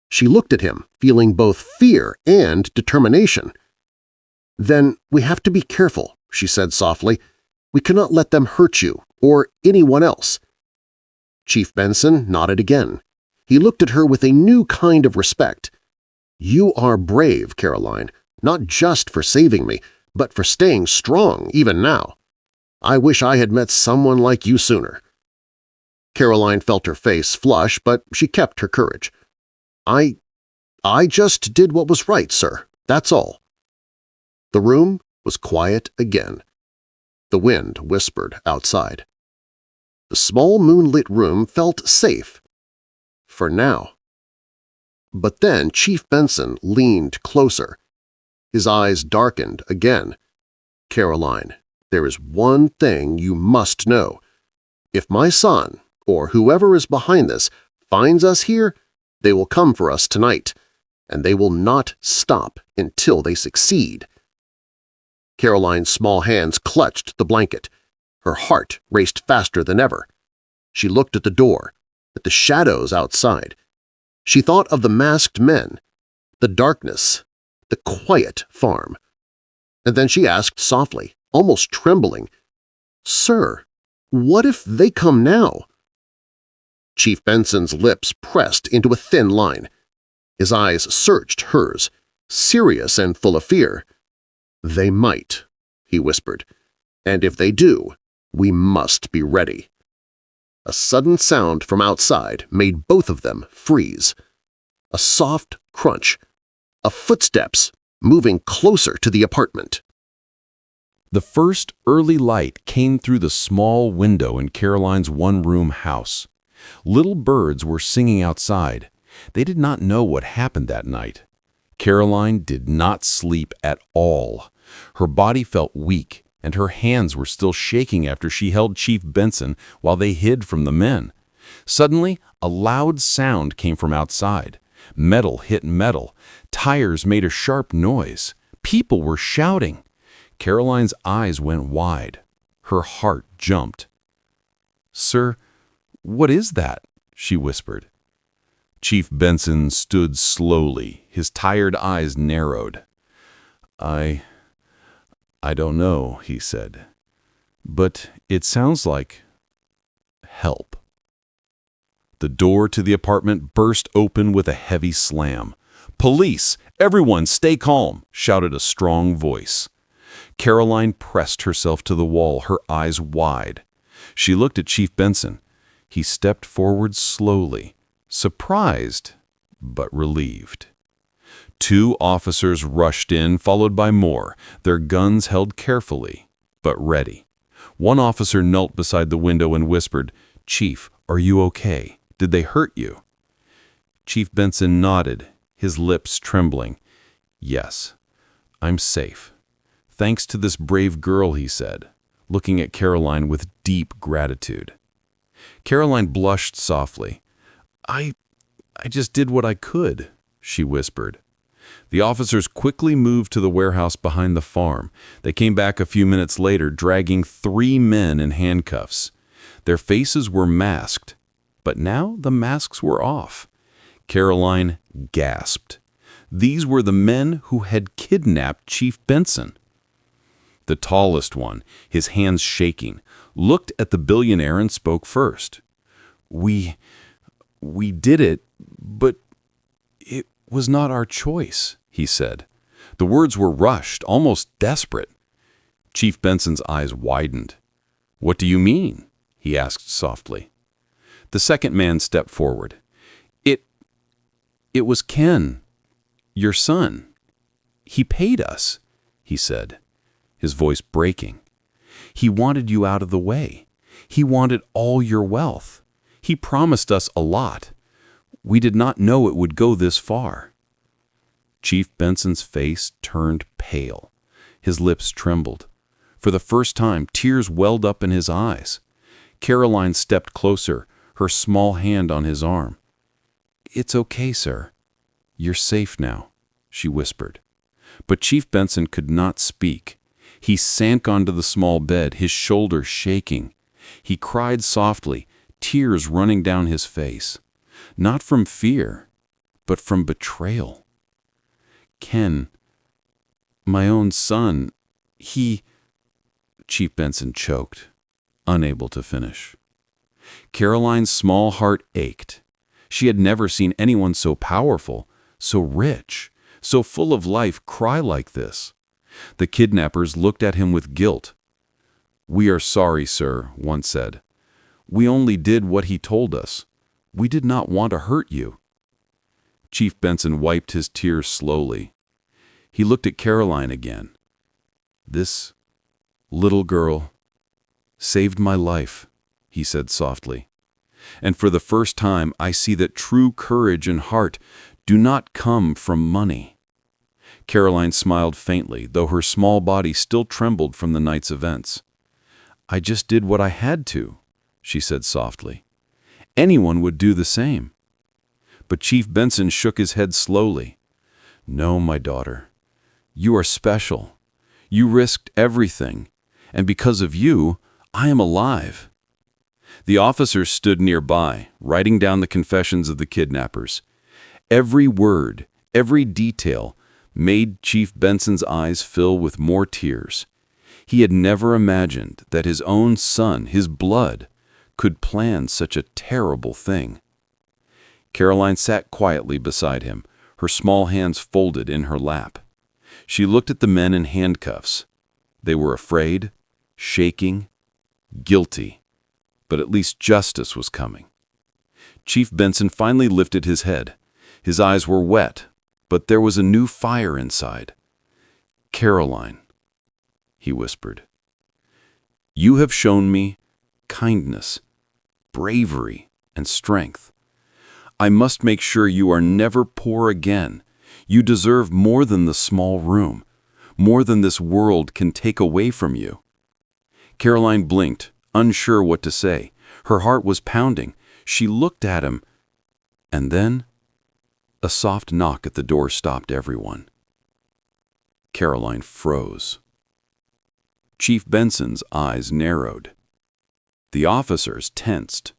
She looked at him, feeling both fear and determination. "Then we have to be careful," she said softly. "We cannot let them hurt you or anyone else." Chief Benson nodded again. He looked at her with a new kind of respect. "You are brave, Caroline, not just for saving me, but for staying strong even now. I wish I had met someone like you sooner." Caroline felt her face flush, but she kept her courage. I just did what was right, sir. That's all." The room was quiet again. The wind whispered outside. The small moonlit room felt safe. For now. But then Chief Benson leaned closer. His eyes darkened again. "Caroline, there is one thing you must know. If my son, or whoever is behind this, finds us here, they will come for us tonight, and they will not stop until they succeed." Caroline's small hands clutched the blanket. Her heart raced faster than ever. She looked at the door, at the shadows outside. She thought of the masked men, the darkness, the quiet farm. And then she asked softly, almost trembling, "Sir, what if they come now?" Chief Benson's lips pressed into a thin line. His eyes searched hers, serious and full of fear. "They might," he whispered, "and if they do, we must be ready." A sudden sound from outside made both of them freeze. A soft crunch, of footsteps moving closer to the apartment. The first early light came through the small window in Caroline's one-room house. Little birds were singing outside. They did not know what happened that night. Caroline did not sleep at all. Her body felt weak, and her hands were still shaking after she held Chief Benson while they hid from the men. Suddenly, a loud sound came from outside. Metal hit metal. Tires made a sharp noise. People were shouting. Caroline's eyes went wide. Her heart jumped. "Sir, what is that?" she whispered. Chief Benson stood slowly, his tired eyes narrowed. I don't know," he said, "but it sounds like help." The door to the apartment burst open with a heavy slam. "Police! Everyone stay calm!" shouted a strong voice. Caroline pressed herself to the wall, her eyes wide. She looked at Chief Benson. He stepped forward slowly, surprised but relieved. 2 officers rushed in, followed by more, their guns held carefully, but ready. One officer knelt beside the window and whispered, "Chief, are you okay? Did they hurt you?" Chief Benson nodded, his lips trembling. "Yes, I'm safe. Thanks to this brave girl," he said, looking at Caroline with deep gratitude. Caroline blushed softly. I just did what I could, she whispered. The officers quickly moved to the warehouse behind the farm. They came back a few minutes later, dragging 3 men in handcuffs. Their faces were masked, but now the masks were off. Caroline gasped. These were the men who had kidnapped Chief Benson. The tallest one, his hands shaking, looked at the billionaire and spoke first. We did it, but it was not our choice, he said. The words were rushed, almost desperate. Chief Benson's eyes widened. What do you mean? He asked softly. The second man stepped forward. It was Ken, your son. He paid us, he said, his voice breaking. He wanted you out of the way. He wanted all your wealth. He promised us a lot. We did not know it would go this far. Chief Benson's face turned pale. His lips trembled. For the first time, tears welled up in his eyes. Caroline stepped closer, her small hand on his arm. It's okay, sir. You're safe now, she whispered. But Chief Benson could not speak. He sank onto the small bed, his shoulders shaking. He cried softly, tears running down his face. Not from fear, but from betrayal. Ken, my own son, Chief Benson choked, unable to finish. Caroline's small heart ached. She had never seen anyone so powerful, so rich, so full of life cry like this. The kidnappers looked at him with guilt. We are sorry, sir, one said. We only did what he told us. We did not want to hurt you. Chief Benson wiped his tears slowly. He looked at Caroline again. This little girl saved my life, he said softly. And for the first time, I see that true courage and heart do not come from money. Caroline smiled faintly, though her small body still trembled from the night's events. I just did what I had to, she said softly. Anyone would do the same. But Chief Benson shook his head slowly. No, my daughter. You are special. You risked everything, and because of you, I am alive. The officers stood nearby, writing down the confessions of the kidnappers. Every word, every detail, made Chief Benson's eyes fill with more tears. He had never imagined that his own son, his blood, could plan such a terrible thing. Caroline sat quietly beside him, her small hands folded in her lap. She looked at the men in handcuffs. They were afraid, shaking, guilty, but at least justice was coming. Chief Benson finally lifted his head. His eyes were wet, but there was a new fire inside. Caroline, he whispered, you have shown me kindness, bravery, and strength. I must make sure you are never poor again. You deserve more than the small room, more than this world can take away from you. Caroline blinked, unsure what to say. Her heart was pounding. She looked at him, and then a soft knock at the door stopped everyone. Caroline froze. Chief Benson's eyes narrowed. The officers tensed.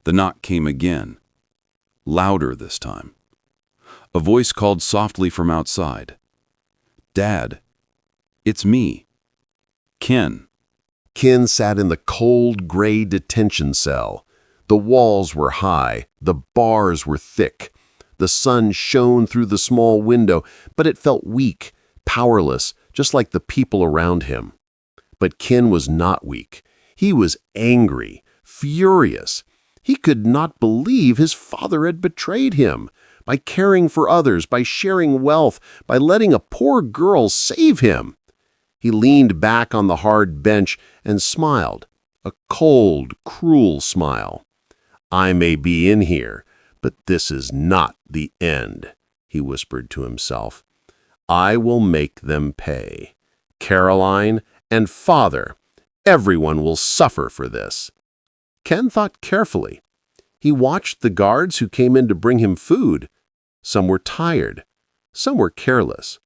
The knock came again, louder this time. A voice called softly from outside. Dad, it's me, Ken. Ken sat in the cold, gray detention cell. The walls were high, the bars were thick. The sun shone through the small window, but it felt weak, powerless, just like the people around him. But Ken was not weak. He was angry, furious. He could not believe his father had betrayed him. By caring for others, by sharing wealth, by letting a poor girl save him. He leaned back on the hard bench and smiled, a cold, cruel smile. I may be in here, but this is not the end, he whispered to himself. I will make them pay. Caroline and Father, everyone will suffer for this. Ken thought carefully. He watched the guards who came in to bring him food. Some were tired, some were careless.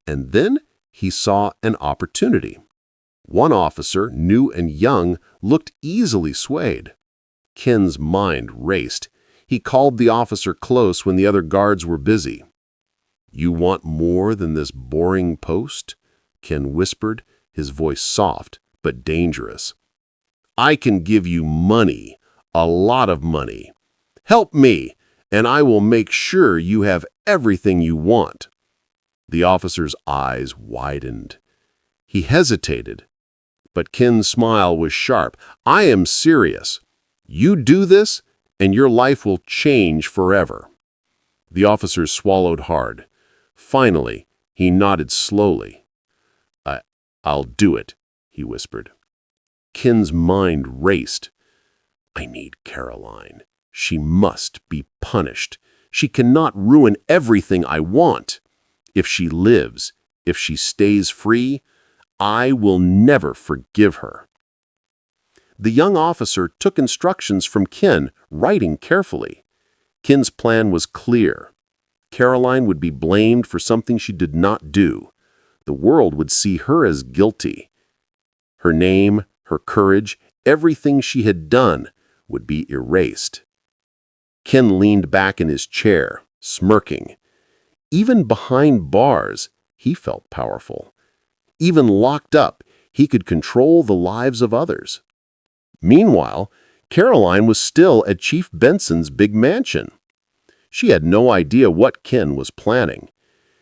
And then he saw an opportunity. One officer, new and young, looked easily swayed. Ken's mind raced. He called the officer close when the other guards were busy. "You want more than this boring post?" Ken whispered, his voice soft but dangerous. "I can give you money, a lot of money. Help me, and I will make sure you have everything you want." The officer's eyes widened. He hesitated, but Ken's smile was sharp. "I am serious. You do this, and your life will change forever." The officer swallowed hard. Finally, he nodded slowly. I'll do it," he whispered. Ken's mind raced. "I need Caroline. She must be punished. She cannot ruin everything I want. If she lives, if she stays free, I will never forgive her." The young officer took instructions from Ken, writing carefully. Ken's plan was clear. Caroline would be blamed for something she did not do. The world would see her as guilty. Her name, her courage, everything she had done would be erased. Ken leaned back in his chair, smirking. Even behind bars, he felt powerful. Even locked up, he could control the lives of others. Meanwhile, Caroline was still at Chief Benson's big mansion. She had no idea what Ken was planning.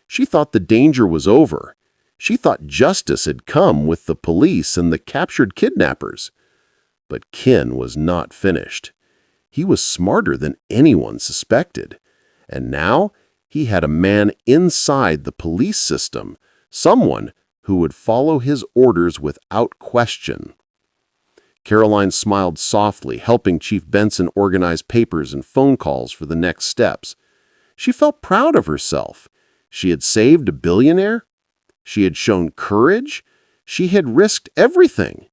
She thought the danger was over. She thought justice had come with the police and the captured kidnappers. But Ken was not finished. He was smarter than anyone suspected. And now he had a man inside the police system, someone who would follow his orders without question. Caroline smiled softly, helping Chief Benson organize papers and phone calls for the next steps. She felt proud of herself. She had saved a billionaire. She had shown courage. She had risked everything.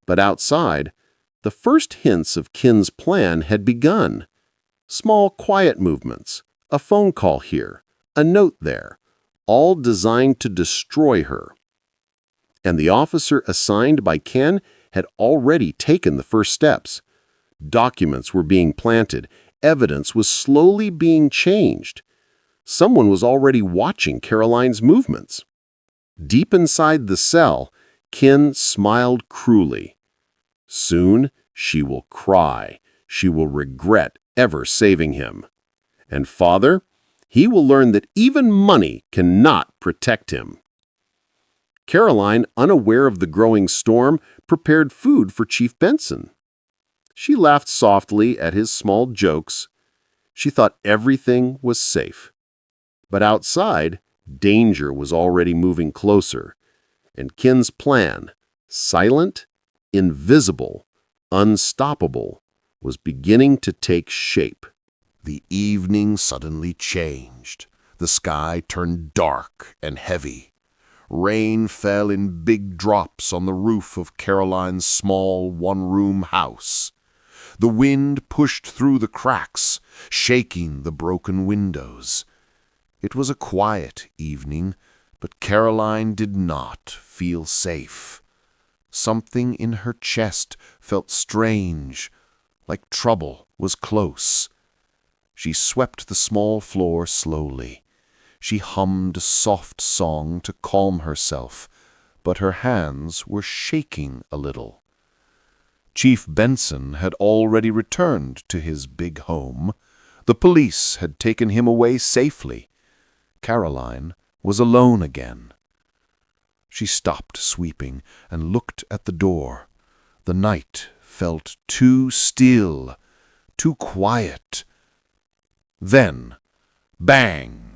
But outside, the first hints of Ken's plan had begun. Small, quiet movements, a phone call here, a note there, all designed to destroy her. And the officer assigned by Ken had already taken the first steps. Documents were being planted. Evidence was slowly being changed. Someone was already watching Caroline's movements. Deep inside the cell, Ken smiled cruelly. Soon she will cry. She will regret ever saving him. And father, he will learn that even money cannot protect him. Caroline, unaware of the growing storm, prepared food for Chief Benson. She laughed softly at his small jokes. She thought everything was safe. But outside, danger was already moving closer, and Ken's plan, silent, invisible, unstoppable, was beginning to take shape. The evening suddenly changed. The sky turned dark and heavy. Rain fell in big drops on the roof of Caroline's small one-room house. The wind pushed through the cracks, shaking the broken windows. It was a quiet evening, but Caroline did not feel safe. Something in her chest felt strange, like trouble was close. She swept the small floor slowly. She hummed a soft song to calm herself, but her hands were shaking a little. Chief Benson had already returned to his big home. The police had taken him away safely. Caroline was alone again. She stopped sweeping and looked at the door. The night felt too still, too quiet. Then, bang!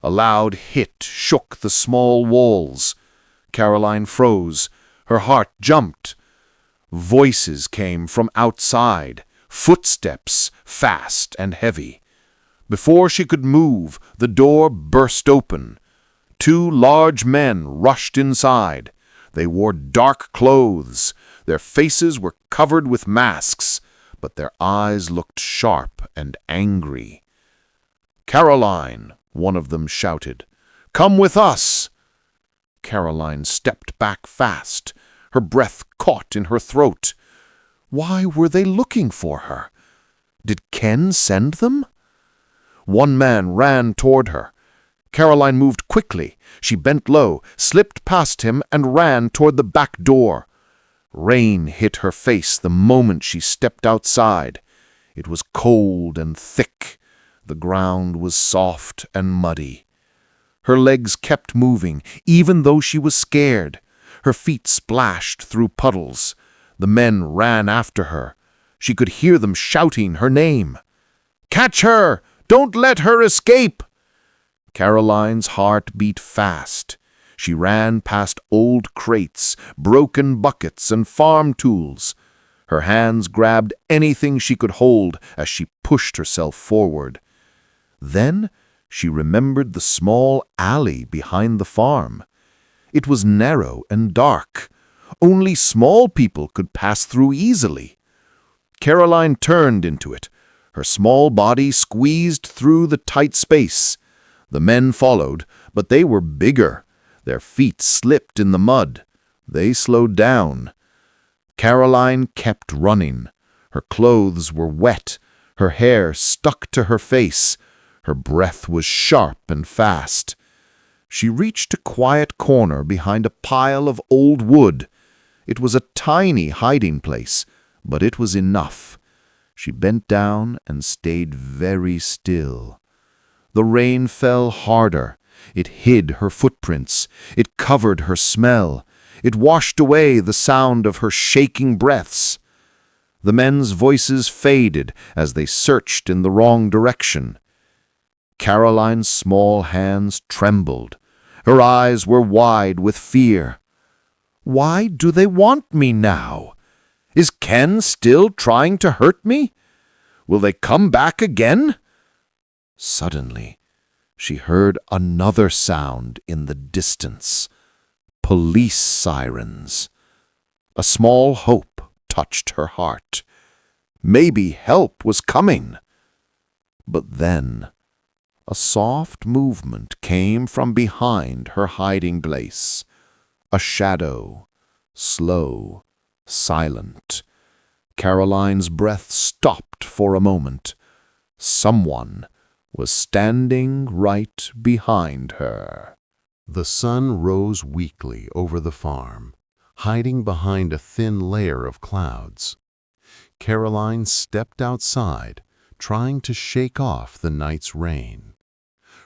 A loud hit shook the small walls. Caroline froze. Her heart jumped. Voices came from outside, footsteps fast and heavy. Before she could move, the door burst open. Two large men rushed inside. They wore dark clothes. Their faces were covered with masks, but their eyes looked sharp and angry. "Caroline," one of them shouted, "come with us!" Caroline stepped back fast, her breath caught in her throat. Why were they looking for her? Did Ken send them? One man ran toward her. Caroline moved quickly. She bent low, slipped past him, and ran toward the back door. Rain hit her face the moment she stepped outside. It was cold and thick. The ground was soft and muddy. Her legs kept moving, even though she was scared. Her feet splashed through puddles. The men ran after her. She could hear them shouting her name. "Catch her! Don't let her escape!" Caroline's heart beat fast. She ran past old crates, broken buckets, and farm tools. Her hands grabbed anything she could hold as she pushed herself forward. Then she remembered the small alley behind the farm. It was narrow and dark. Only small people could pass through easily. Caroline turned into it. Her small body squeezed through the tight space. The men followed, but they were bigger. Their feet slipped in the mud. They slowed down. Caroline kept running. Her clothes were wet. Her hair stuck to her face. Her breath was sharp and fast. She reached a quiet corner behind a pile of old wood. It was a tiny hiding place, but it was enough. She bent down and stayed very still. The rain fell harder. It hid her footprints. It covered her smell. It washed away the sound of her shaking breaths. The men's voices faded as they searched in the wrong direction. Caroline's small hands trembled. Her eyes were wide with fear. Why do they want me now? Is Ken still trying to hurt me? Will they come back again? Suddenly, she heard another sound in the distance. Police sirens. A small hope touched her heart. Maybe help was coming. But then, a soft movement came from behind her hiding place. A shadow, slow, silent. Caroline's breath stopped for a moment. Someone was standing right behind her. The sun rose weakly over the farm, hiding behind a thin layer of clouds. Caroline stepped outside, trying to shake off the night's rain.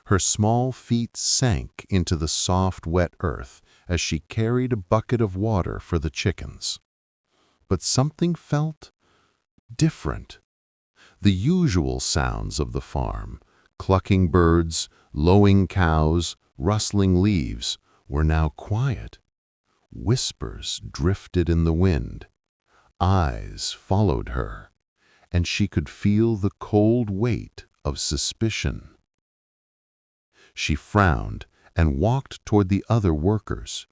Her small feet sank into the soft, wet earth as she carried a bucket of water for the chickens. But something felt different. The usual sounds of the farm, clucking birds, lowing cows, rustling leaves, were now quiet. Whispers drifted in the wind. Eyes followed her, and she could feel the cold weight of suspicion. She frowned and walked toward the other workers.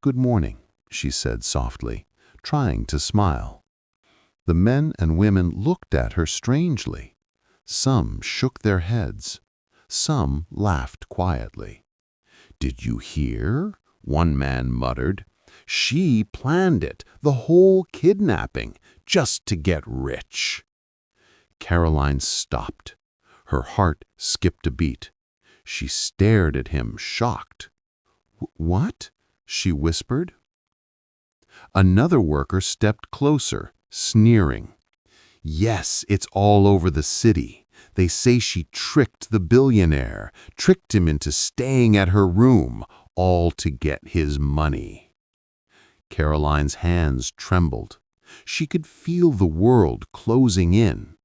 "Good morning," she said softly, trying to smile. The men and women looked at her strangely. Some shook their heads. Some laughed quietly. "Did you hear?" one man muttered. "She planned it, the whole kidnapping, just to get rich." Caroline stopped. Her heart skipped a beat. She stared at him, shocked. "What?" she whispered. Another worker stepped closer, sneering. "Yes, it's all over the city. They say she tricked the billionaire, tricked him into staying at her room, all to get his money." Caroline's hands trembled. She could feel the world closing in.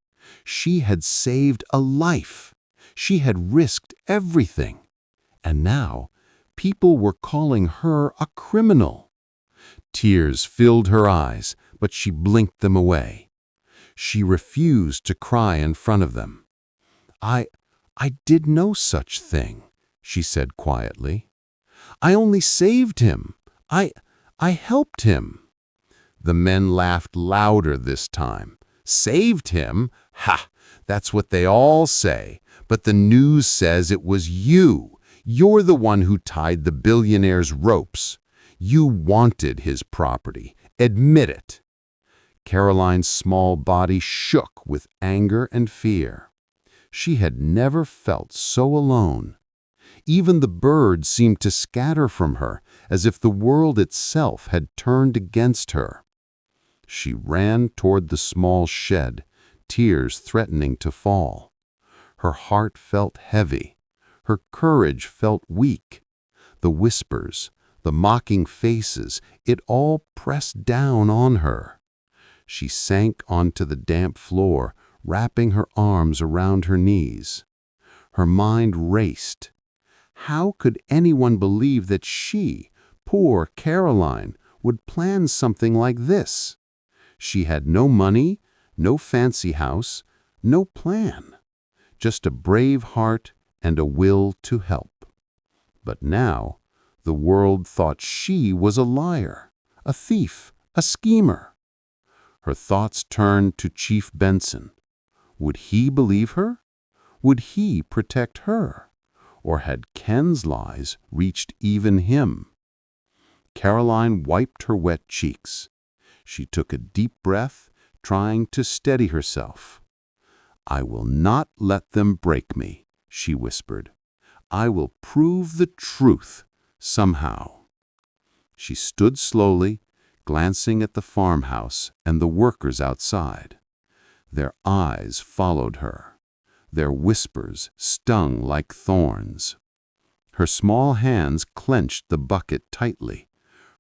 She had saved a life. She had risked everything. And now, people were calling her a criminal. Tears filled her eyes, but she blinked them away. She refused to cry in front of them. I did no such thing," she said quietly. "I only saved him. I helped him." The men laughed louder this time. "Saved him? Ha! That's what they all say. But the news says it was you. You're the one who tied the billionaire's ropes. You wanted his property. Admit it." Caroline's small body shook with anger and fear. She had never felt so alone. Even the birds seemed to scatter from her, as if the world itself had turned against her. She ran toward the small shed, tears threatening to fall. Her heart felt heavy. Her courage felt weak. The whispers, the mocking faces, it all pressed down on her. She sank onto the damp floor, wrapping her arms around her knees. Her mind raced. How could anyone believe that she, poor Caroline, would plan something like this? She had no money, no fancy house, no plan. Just a brave heart and a will to help. But now, the world thought she was a liar, a thief, a schemer. Her thoughts turned to Chief Benson. Would he believe her? Would he protect her? Or had Ken's lies reached even him? Caroline wiped her wet cheeks. She took a deep breath, trying to steady herself. "I will not let them break me," she whispered. "I will prove the truth, somehow." She stood slowly, glancing at the farmhouse and the workers outside. Their eyes followed her. Their whispers stung like thorns. Her small hands clenched the bucket tightly.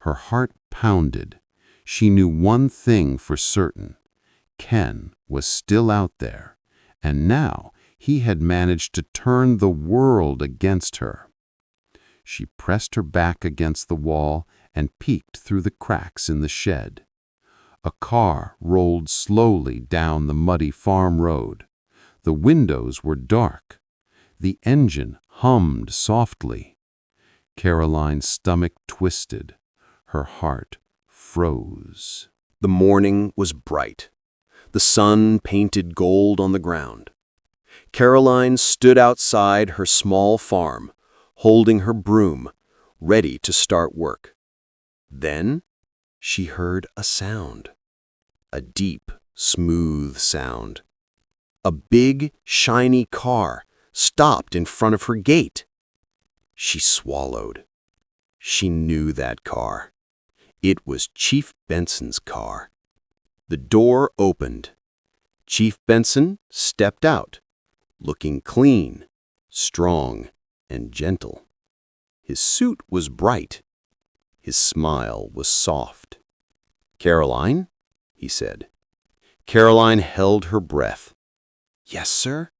Her heart pounded. She knew one thing for certain. Ken was still out there, and now he had managed to turn the world against her. She pressed her back against the wall and peeked through the cracks in the shed. A car rolled slowly down the muddy farm road. The windows were dark. The engine hummed softly. Caroline's stomach twisted. Her heart froze. The morning was bright. The sun painted gold on the ground. Caroline stood outside her small farm, holding her broom, ready to start work. Then she heard a sound. A deep, smooth sound. A big, shiny car stopped in front of her gate. She swallowed. She knew that car. It was Chief Benson's car. The door opened. Chief Benson stepped out, looking clean, strong, and gentle. His suit was bright. His smile was soft. "Caroline?" he said. Caroline held her breath. "Yes, sir?"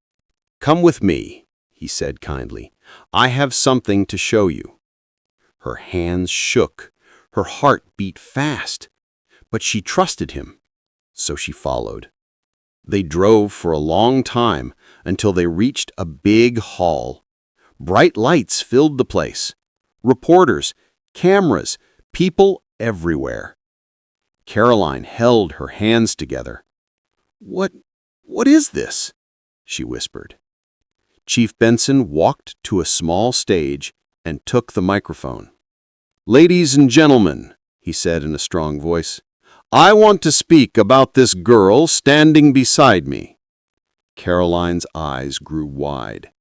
"Come with me," he said kindly. "I have something to show you." Her hands shook. Her heart beat fast. But she trusted him, so she followed. They drove for a long time until they reached a big hall. Bright lights filled the place. Reporters, cameras, people everywhere. Caroline held her hands together. What is this?" she whispered. Chief Benson walked to a small stage and took the microphone. "Ladies and gentlemen," he said in a strong voice, "I want to speak about this girl standing beside me." Caroline's eyes grew wide.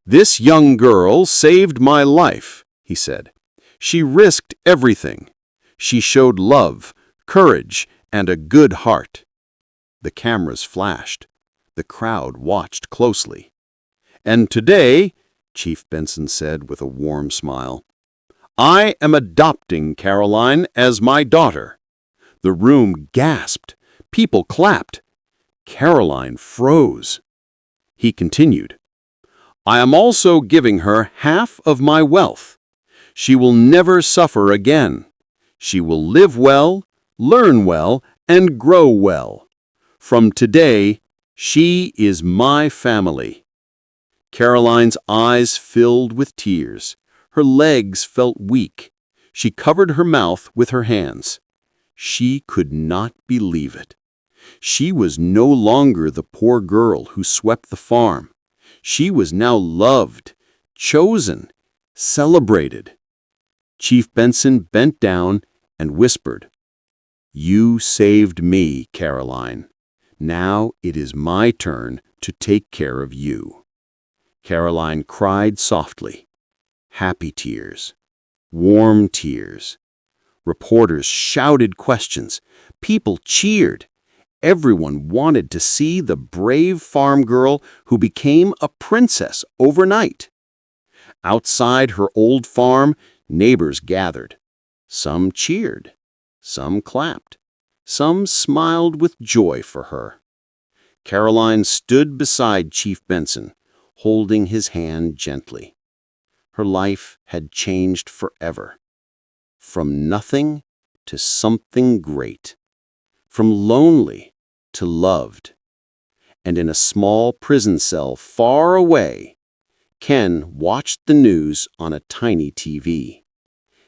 "This young girl saved my life," he said. "She risked everything. She showed love, courage, and a good heart." The cameras flashed. The crowd watched closely. "And today," Chief Benson said with a warm smile, "I am adopting Caroline as my daughter." The room gasped. People clapped. Caroline froze. He continued, "I am also giving her half of my wealth. She will never suffer again. She will live well, learn well, and grow well. From today, she is my family." Caroline's eyes filled with tears. Her legs felt weak. She covered her mouth with her hands. She could not believe it. She was no longer the poor girl who swept the farm. She was now loved, chosen, celebrated. Chief Benson bent down and whispered, "You saved me, Caroline. Now it is my turn to take care of you." Caroline cried softly. Happy tears. Warm tears. Reporters shouted questions. People cheered. Everyone wanted to see the brave farm girl who became a princess overnight. Outside her old farm, neighbors gathered. Some cheered. Some clapped. Some smiled with joy for her. Caroline stood beside Chief Benson, holding his hand gently. Her life had changed forever. From nothing to something great. From lonely to loved. And in a small prison cell far away, Ken watched the news on a tiny TV.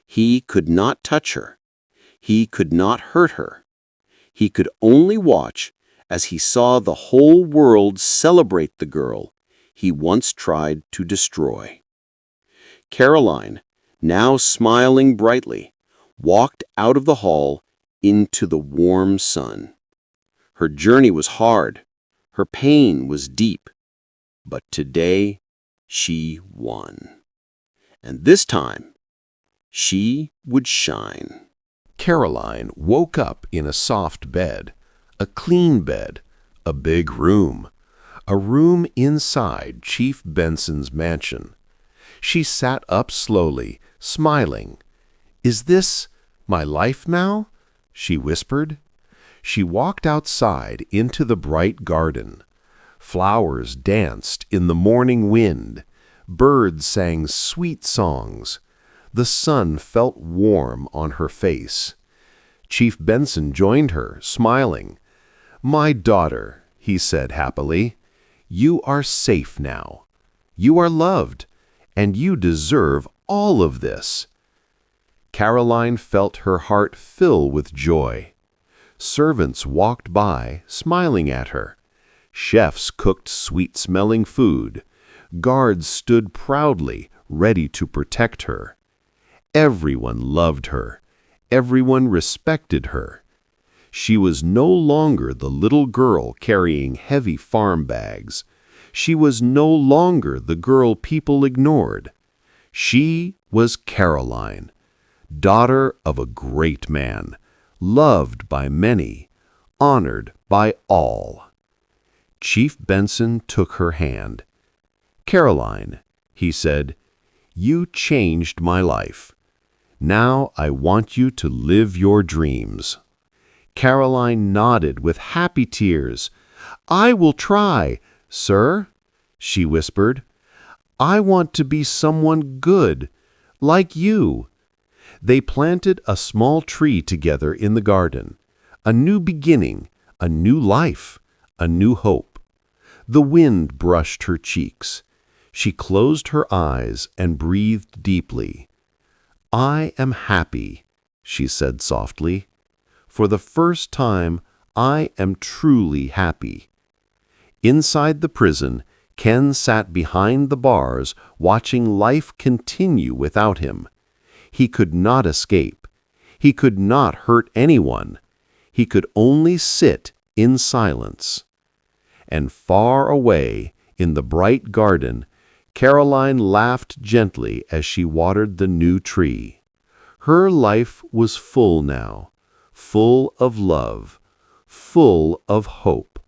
He could not touch her. He could not hurt her. He could only watch as he saw the whole world celebrate the girl he once tried to destroy. Caroline, now smiling brightly, walked out of the hall into the warm sun. Her journey was hard. Her pain was deep. But today, she won. And this time, she would shine. Caroline woke up in a soft bed, a clean bed, a big room, a room inside Chief Benson's mansion. She sat up slowly, smiling. "Is this my life now?" she whispered. She walked outside into the bright garden. Flowers danced in the morning wind. Birds sang sweet songs. The sun felt warm on her face. Chief Benson joined her, smiling. "My daughter," he said happily, "you are safe now. You are loved, and you deserve all of this." Caroline felt her heart fill with joy. Servants walked by, smiling at her. Chefs cooked sweet-smelling food. Guards stood proudly, ready to protect her. Everyone loved her. Everyone respected her. She was no longer the little girl carrying heavy farm bags. She was no longer the girl people ignored. She was Caroline, daughter of a great man, loved by many, honored by all. Chief Benson took her hand. "Caroline," he said, "you changed my life. Now I want you to live your dreams." Caroline nodded with happy tears. "I will try, sir," she whispered. "I want to be someone good, like you." They planted a small tree together in the garden. A new beginning, a new life, a new hope. The wind brushed her cheeks. She closed her eyes and breathed deeply. "I am happy," she said softly. "For the first time, I am truly happy." Inside the prison, Ken sat behind the bars, watching life continue without him. He could not escape. He could not hurt anyone. He could only sit in silence. And far away, in the bright garden, Caroline laughed gently as she watered the new tree. Her life was full now, full of love, full of hope.